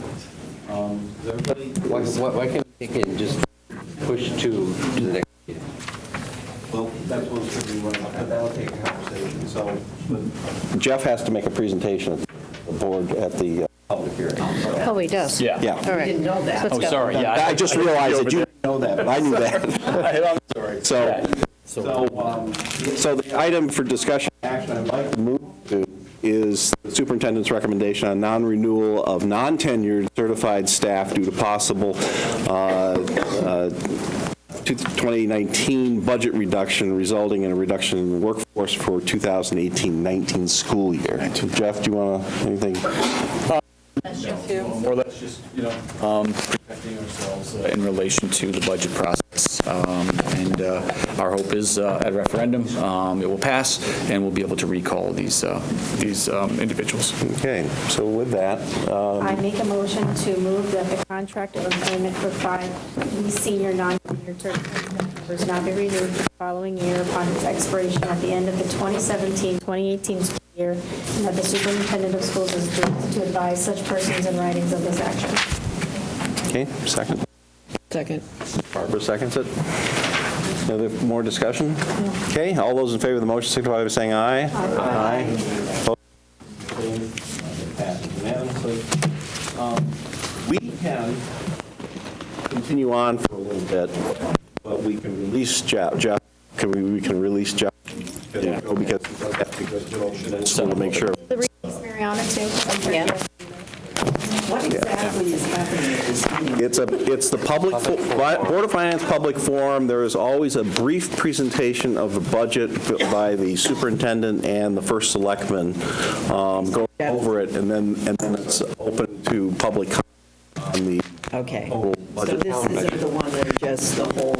Does everybody? Why can't we take it and just push to the next meeting? Well, that's what we run, but that'll take a conversation. So Jeff has to make a presentation at the board at the public hearing. Oh, he does? Yeah. Yeah. All right. Didn't know that. Oh, sorry, yeah. I just realized that you didn't know that, but I knew that. I'm sorry. So the item for discussion and action I'd like to move to is the superintendent's recommendation on non-renewal of non-tenured certified staff due to possible 2019 budget reduction resulting in a reduction in the workforce for 2018-19 school year. So Jeff, do you want to, anything? More or less just, protecting ourselves in relation to the budget process. And our hope is at referendum, it will pass, and we'll be able to recall these individuals. Okay, so with that. I make a motion to move that the contract of employment for 5 senior non-tenured certified members not be renewed for the following year upon its expiration at the end of the 2017-2018 school year, and that the superintendent of schools is directed to advise such persons in writings of this action. Okay, second. Second. Barbara seconds it. Any more discussion? Okay, all those in favor of the motion signify by saying aye. Aye. Opposed? Passes unanimously. We can continue on for a little bit, but we can release Jeff. We can release Jeff. Yeah. Because we'll make sure. The release Mariana too. Yeah. What exactly is happening at this meeting? It's the Board of Finance public forum. There is always a brief presentation of the budget by the superintendent and the first selectman, going over it, and then it's open to public comment on the Okay, whole so budget. this isn't the one that just the whole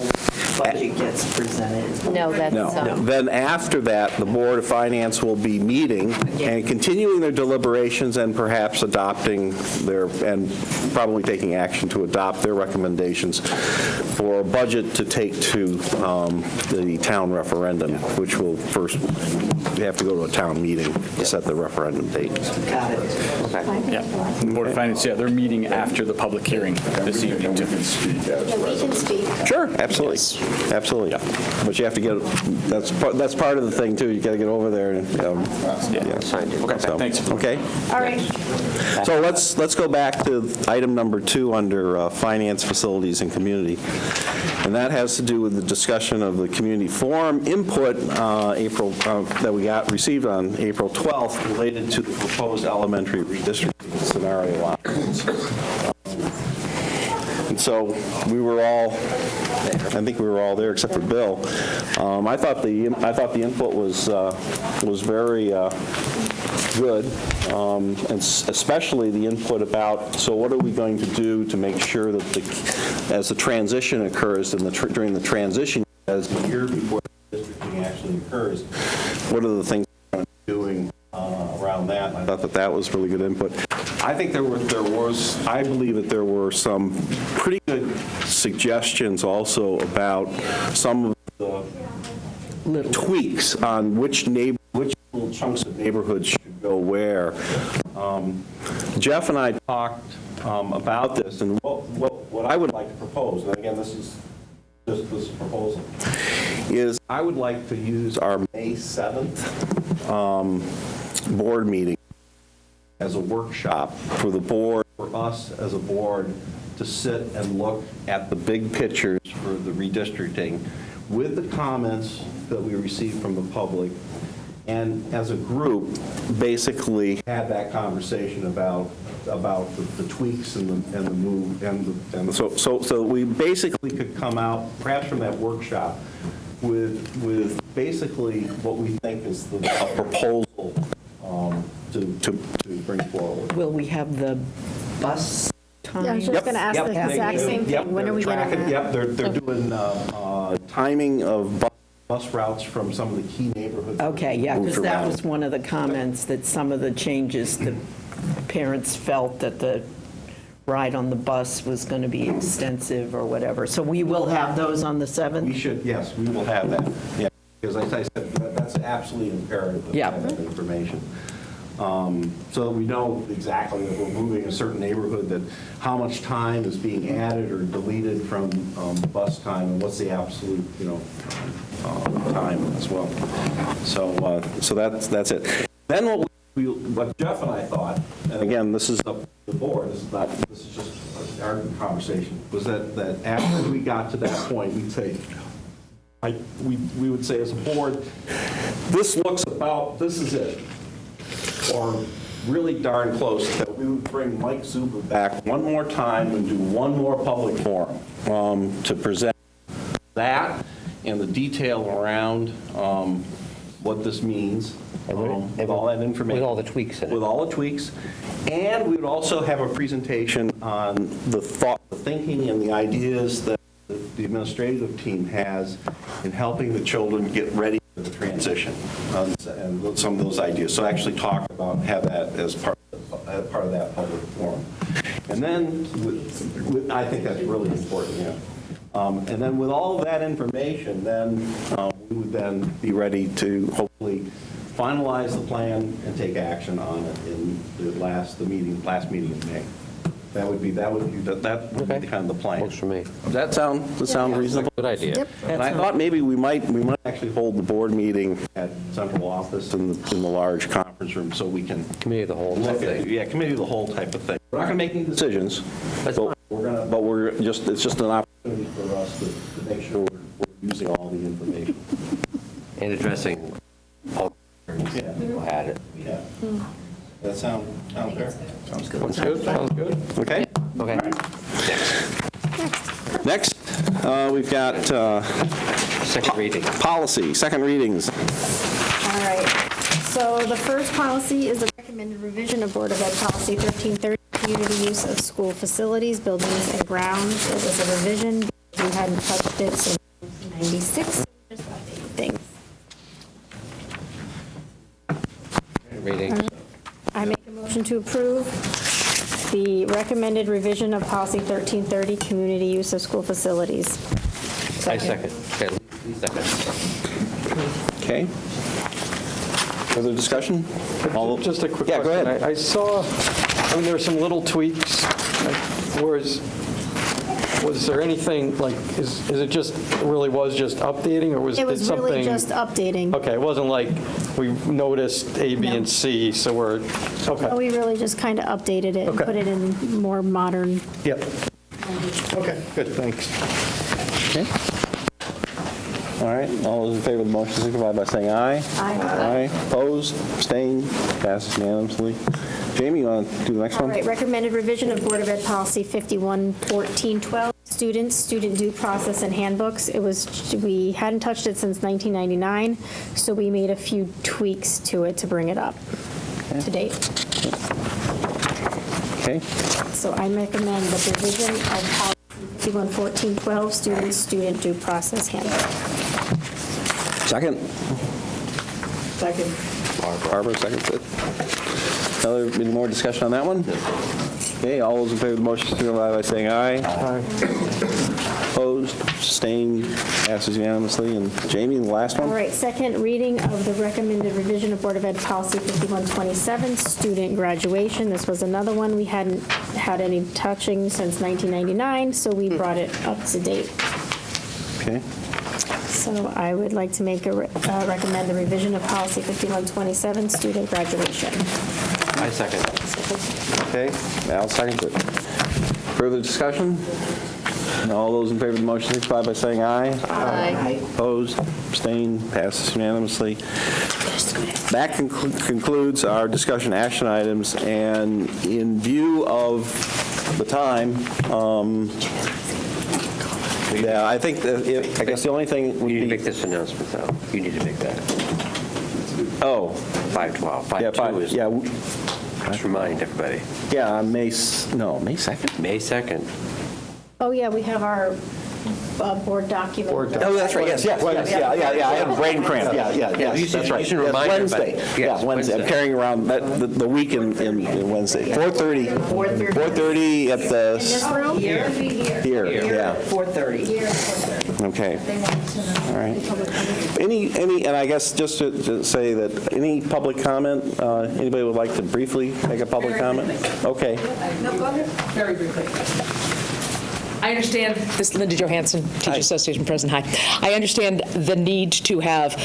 budget gets presented? No, that's, No. Then after that, the Board of Finance will be meeting and continuing their deliberations and perhaps adopting and probably taking action to adopt their recommendations for a budget to take to the town referendum, which will first, we have to go to a town meeting to set the referendum date. Got it. Yeah. The Board of Finance, they're meeting after the public hearing this evening. Yeah, we can speak. Sure, absolutely, absolutely. But you have to get, that's part of the thing, too. You got to get over there. And, Okay, thanks. Okay. All right. So let's go back to item number 2 under Finance, Facilities, and Community. And that has to do with the discussion of the community forum input that we received on April 12th related to the proposed elementary redistricting scenario options. And so we were all, I think we were all there except for Bill. I thought the input was very good, and especially the input about, so what are we going to do to make sure that as the transition occurs during the transition, as the year before the districting actually occurs, what are the things we're going to be doing around that? And I thought that was really good input. I think I believe that there were some pretty good suggestions also about some of the little tweaks on which little chunks of neighborhoods should go where. Jeff and I talked about this, and what I would like to propose, and again, this is just this proposal, is I would like to use our May 7th board meeting as a workshop for the board, for us as a board, to sit and look at the big pictures for the redistricting with the comments that we received from the public, and as a group, basically have that conversation about the tweaks and the move, and so we basically could come out, perhaps from that workshop, with basically what we think is a proposal to bring forward. Will we have the bus time? Yeah, I was just going to ask the exact same thing. When are we getting that? Yep, they're doing timing of bus routes from some of the key neighborhoods. Okay, yeah, because that was one of the comments, that some of the changes, the parents felt that the ride on the bus was going to be extensive or whatever. So we will have those on the 7th? We should, yes, we will have that. Yeah, because as I said, that's absolutely imperative that we have that information. So that we know exactly if we're moving a certain neighborhood, that how much time is being added or deleted from bus time, and what's the absolute, time as well. So that's it. Then what Jeff and I thought, and again, this is up to the board, this is just our conversation, was that after we got to that point, we'd say, we would say as a board, this is it. Or really darn close, that we would bring Mike Zuber back one more time and do one more public forum to present that and the detail around what this means, with all that information. With all the tweaks in it. With all the tweaks. And we would also have a presentation on the thinking and the ideas that the administrative team has in helping the children get ready for the transition, and some of those ideas. So actually have that as part of that public forum. And then, I think that's really important, yeah. And then with all of that information, then we would then be ready to hopefully finalize the plan and take action on it in the last meeting in May. That would be kind of the plan. Works for me. Does that sound reasonable? Good idea. Yep. And I thought maybe we might actually hold the board meeting at central office in the large conference room, so we can Committee of the whole type thing. Yeah, committee of the whole type of thing. We're not going to make any decisions, That's but it's just an opportunity for us to make sure we're using all the information. And addressing all who had it. Yeah. That sound fair? Sounds good. Sounds good. Okay? Okay. Next, we've got Second reading. policy, second readings. All right. So the first policy is the recommended revision of Board of Ed Policy 1330, community use of school facilities, buildings, and grounds. It was a revision. We hadn't touched it since 1996. Just updating things. Reading. I make a motion to approve the recommended revision of Policy 1330, community use of school facilities. I second. Okay, Lee seconds. Okay. Further discussion? Just a quick Yeah, go question. ahead. I saw, there were some little tweaks. Was there anything, is it just, really was just updating, or It was did something? really just updating. Okay, it wasn't like we noticed A, B, No. and C, so we're, okay. We really just kind of updated it and Okay. put it in more modern. Yep. Okay, good, thanks. Okay. All right, all those in favor of the motion signify by saying aye. Aye. Aye. Opposed, abstained, passes unanimously. Jamie, you want to do the next All one? right, recommended revision of Board of Ed Policy 511412, students, student due process and handbooks. We hadn't touched it since 1999, so we made a few tweaks to it to bring it up to date. Okay. So I recommend the revision of Policy 511412, students, student due process handbook. Second. Second. Barbara, seconds it. Any more discussion on that one? Okay, all those in favor of the motion signify by saying aye. Aye. Opposed, abstained, passes unanimously. And Jamie, the last one? All right, second reading of the recommended revision of Board of Ed Policy 5127, student graduation. This was another one we hadn't had any touching since 1999, so we brought it up to date. Okay. So I would like to recommend the revision of Policy 5127, student graduation. I second. Okay, Al seconds it. Further discussion? And all those in favor of the motion signify by saying aye. Aye. Opposed, abstained, passes unanimously. That concludes our discussion action items, and in view of the time, yeah, I think I guess the only thing would You need to be... make this announcement, though. You need to make that. Oh. 5/12. 5/2 is... Yeah, Just remind everybody. yeah, May 2nd? May 2nd. Oh, yeah, we have our board document. Oh, that's right, yes, yeah, I have a brain cramp, yes, that's right. should Yes, remind Wednesday, everybody. yeah, Yes, Wednesday, I'm Wednesday. carrying around the week in Wednesday, 4:30. 4:30 at the, This room? here, yeah, 4:30. okay. All right. Any, and I guess just to say that, any public comment, anybody would like to briefly make a public comment? Okay. No, go ahead. Very briefly. I understand, this is Linda Johansson, Teacher Association President, hi. I understand the need to have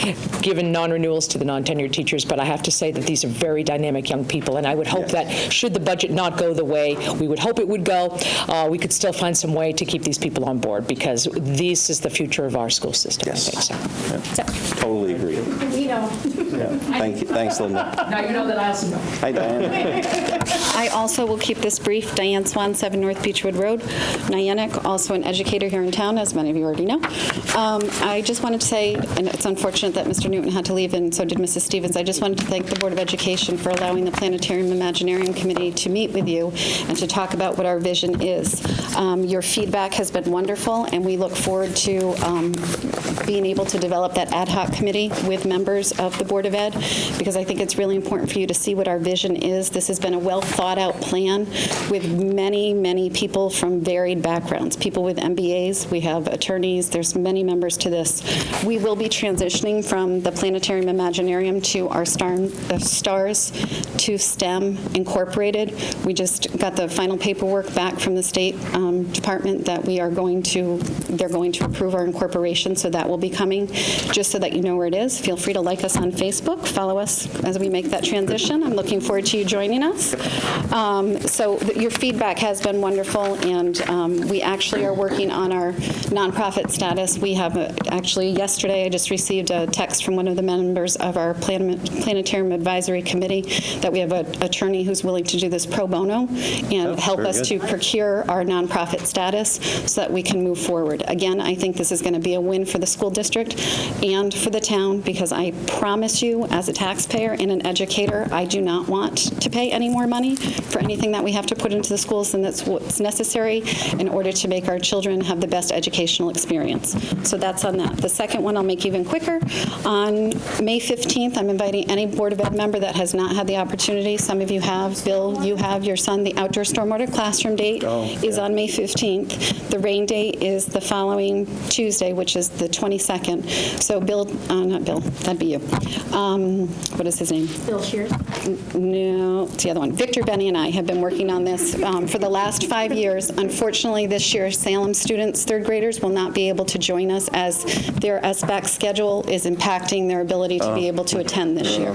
given non-renewals to the non-tenured teachers, but I have to say that these are very dynamic young people, and I would hope that should the budget not go the way we would hope it would go, we could still find some way to keep these people on board, because this is the future of our school system, I think so. Totally agree. We know. Thank you, thanks, Linda. Now you know that I also know. Hi, Diane. I also will keep this brief. Diane Swan, 7 North Beechwood Road. Niantic, also an educator here in town, as many of you already know. I just wanted to say, and it's unfortunate that Mr. Newton had to leave, and so did Mrs. Stevens, I just wanted to thank the Board of Education for allowing the Planetarium Imaginarium Committee to meet with you and to talk about what our vision is. Your feedback has been wonderful, and we look forward to being able to develop that ad hoc committee with members of the Board of Ed, because I think it's really important for you to see what our vision is. This has been a well-thought-out plan with many, many people from varied backgrounds, people with MBAs, we have attorneys, there's many members to this. We will be transitioning from the Planetarium Imaginarium to our STARS to STEM Incorporated. We just got the final paperwork back from the State Department that they're going to approve our incorporation, so that will be coming. Just so that you know where it is, feel free to like us on Facebook, follow us as we make that transition. I'm looking forward to you joining us. So your feedback has been wonderful, and we actually are working on our nonprofit status. We have actually yesterday I just received a text from one of the members of our Planetarium Advisory Committee that we have an attorney who's willing to do this pro bono and help us to procure our nonprofit status so that we can move forward. Again, I think this is going to be a win for the school district and for the town, because I promise you, as a taxpayer and an educator, I do not want to pay any more money for anything that we have to put into the schools than that's what's necessary in order to make our children have the best educational experience. So that's on that. The second one I'll make even quicker. On May 15th, I'm inviting any Board of Ed member that has not had the opportunity. Some of you have. Bill, you have your son. The outdoor stormwater classroom date is on May 15th. The rain date is the following Tuesday, which is the 22nd. So Bill, not Bill, that'd be you. What is his name? Bill Shears? No, it's the other one. Victor, Benny, and I have been working on this for the last 5 years. Unfortunately, this year, Salem students, third graders, will not be able to join us as their SBAC schedule is impacting their ability to be able to attend this year.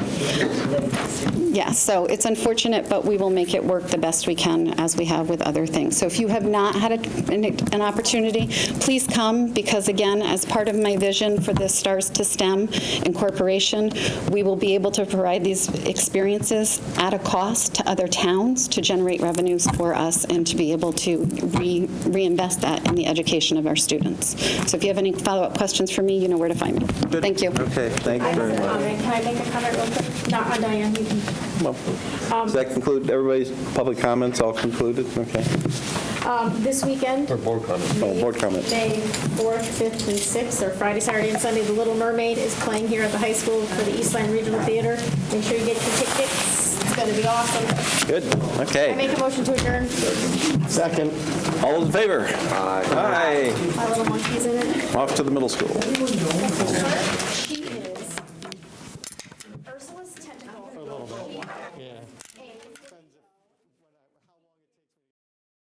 Yeah, so it's unfortunate, but we will make it work the best we can, as we have with other things. So if you have not had an opportunity, please come, because again, as part of my vision for the Stars to STEM Incorporation, we will be able to provide these experiences at a cost to other towns to generate revenues for us and to be able to reinvest that in the education of our students. So if you have any follow-up questions for me, you know where to find me. Thank you. Okay, thank you very much. Can I make a comment real quick? Diane, you can. Does that conclude everybody's public comments? All concluded? Okay. This weekend, Or board comments? Oh, board comments. May 4th, 5th, and 6th, or Friday, Saturday, and Sunday, The Little Mermaid is playing here at the high school for the Eastline Regional Theater. Make sure you get your tickets. It's going to be awesome. Good, I okay. make a motion to adjourn. Second. All those in favor? Aye. My little monkey's in it. Off to the middle school. She is Ursula's tentacle.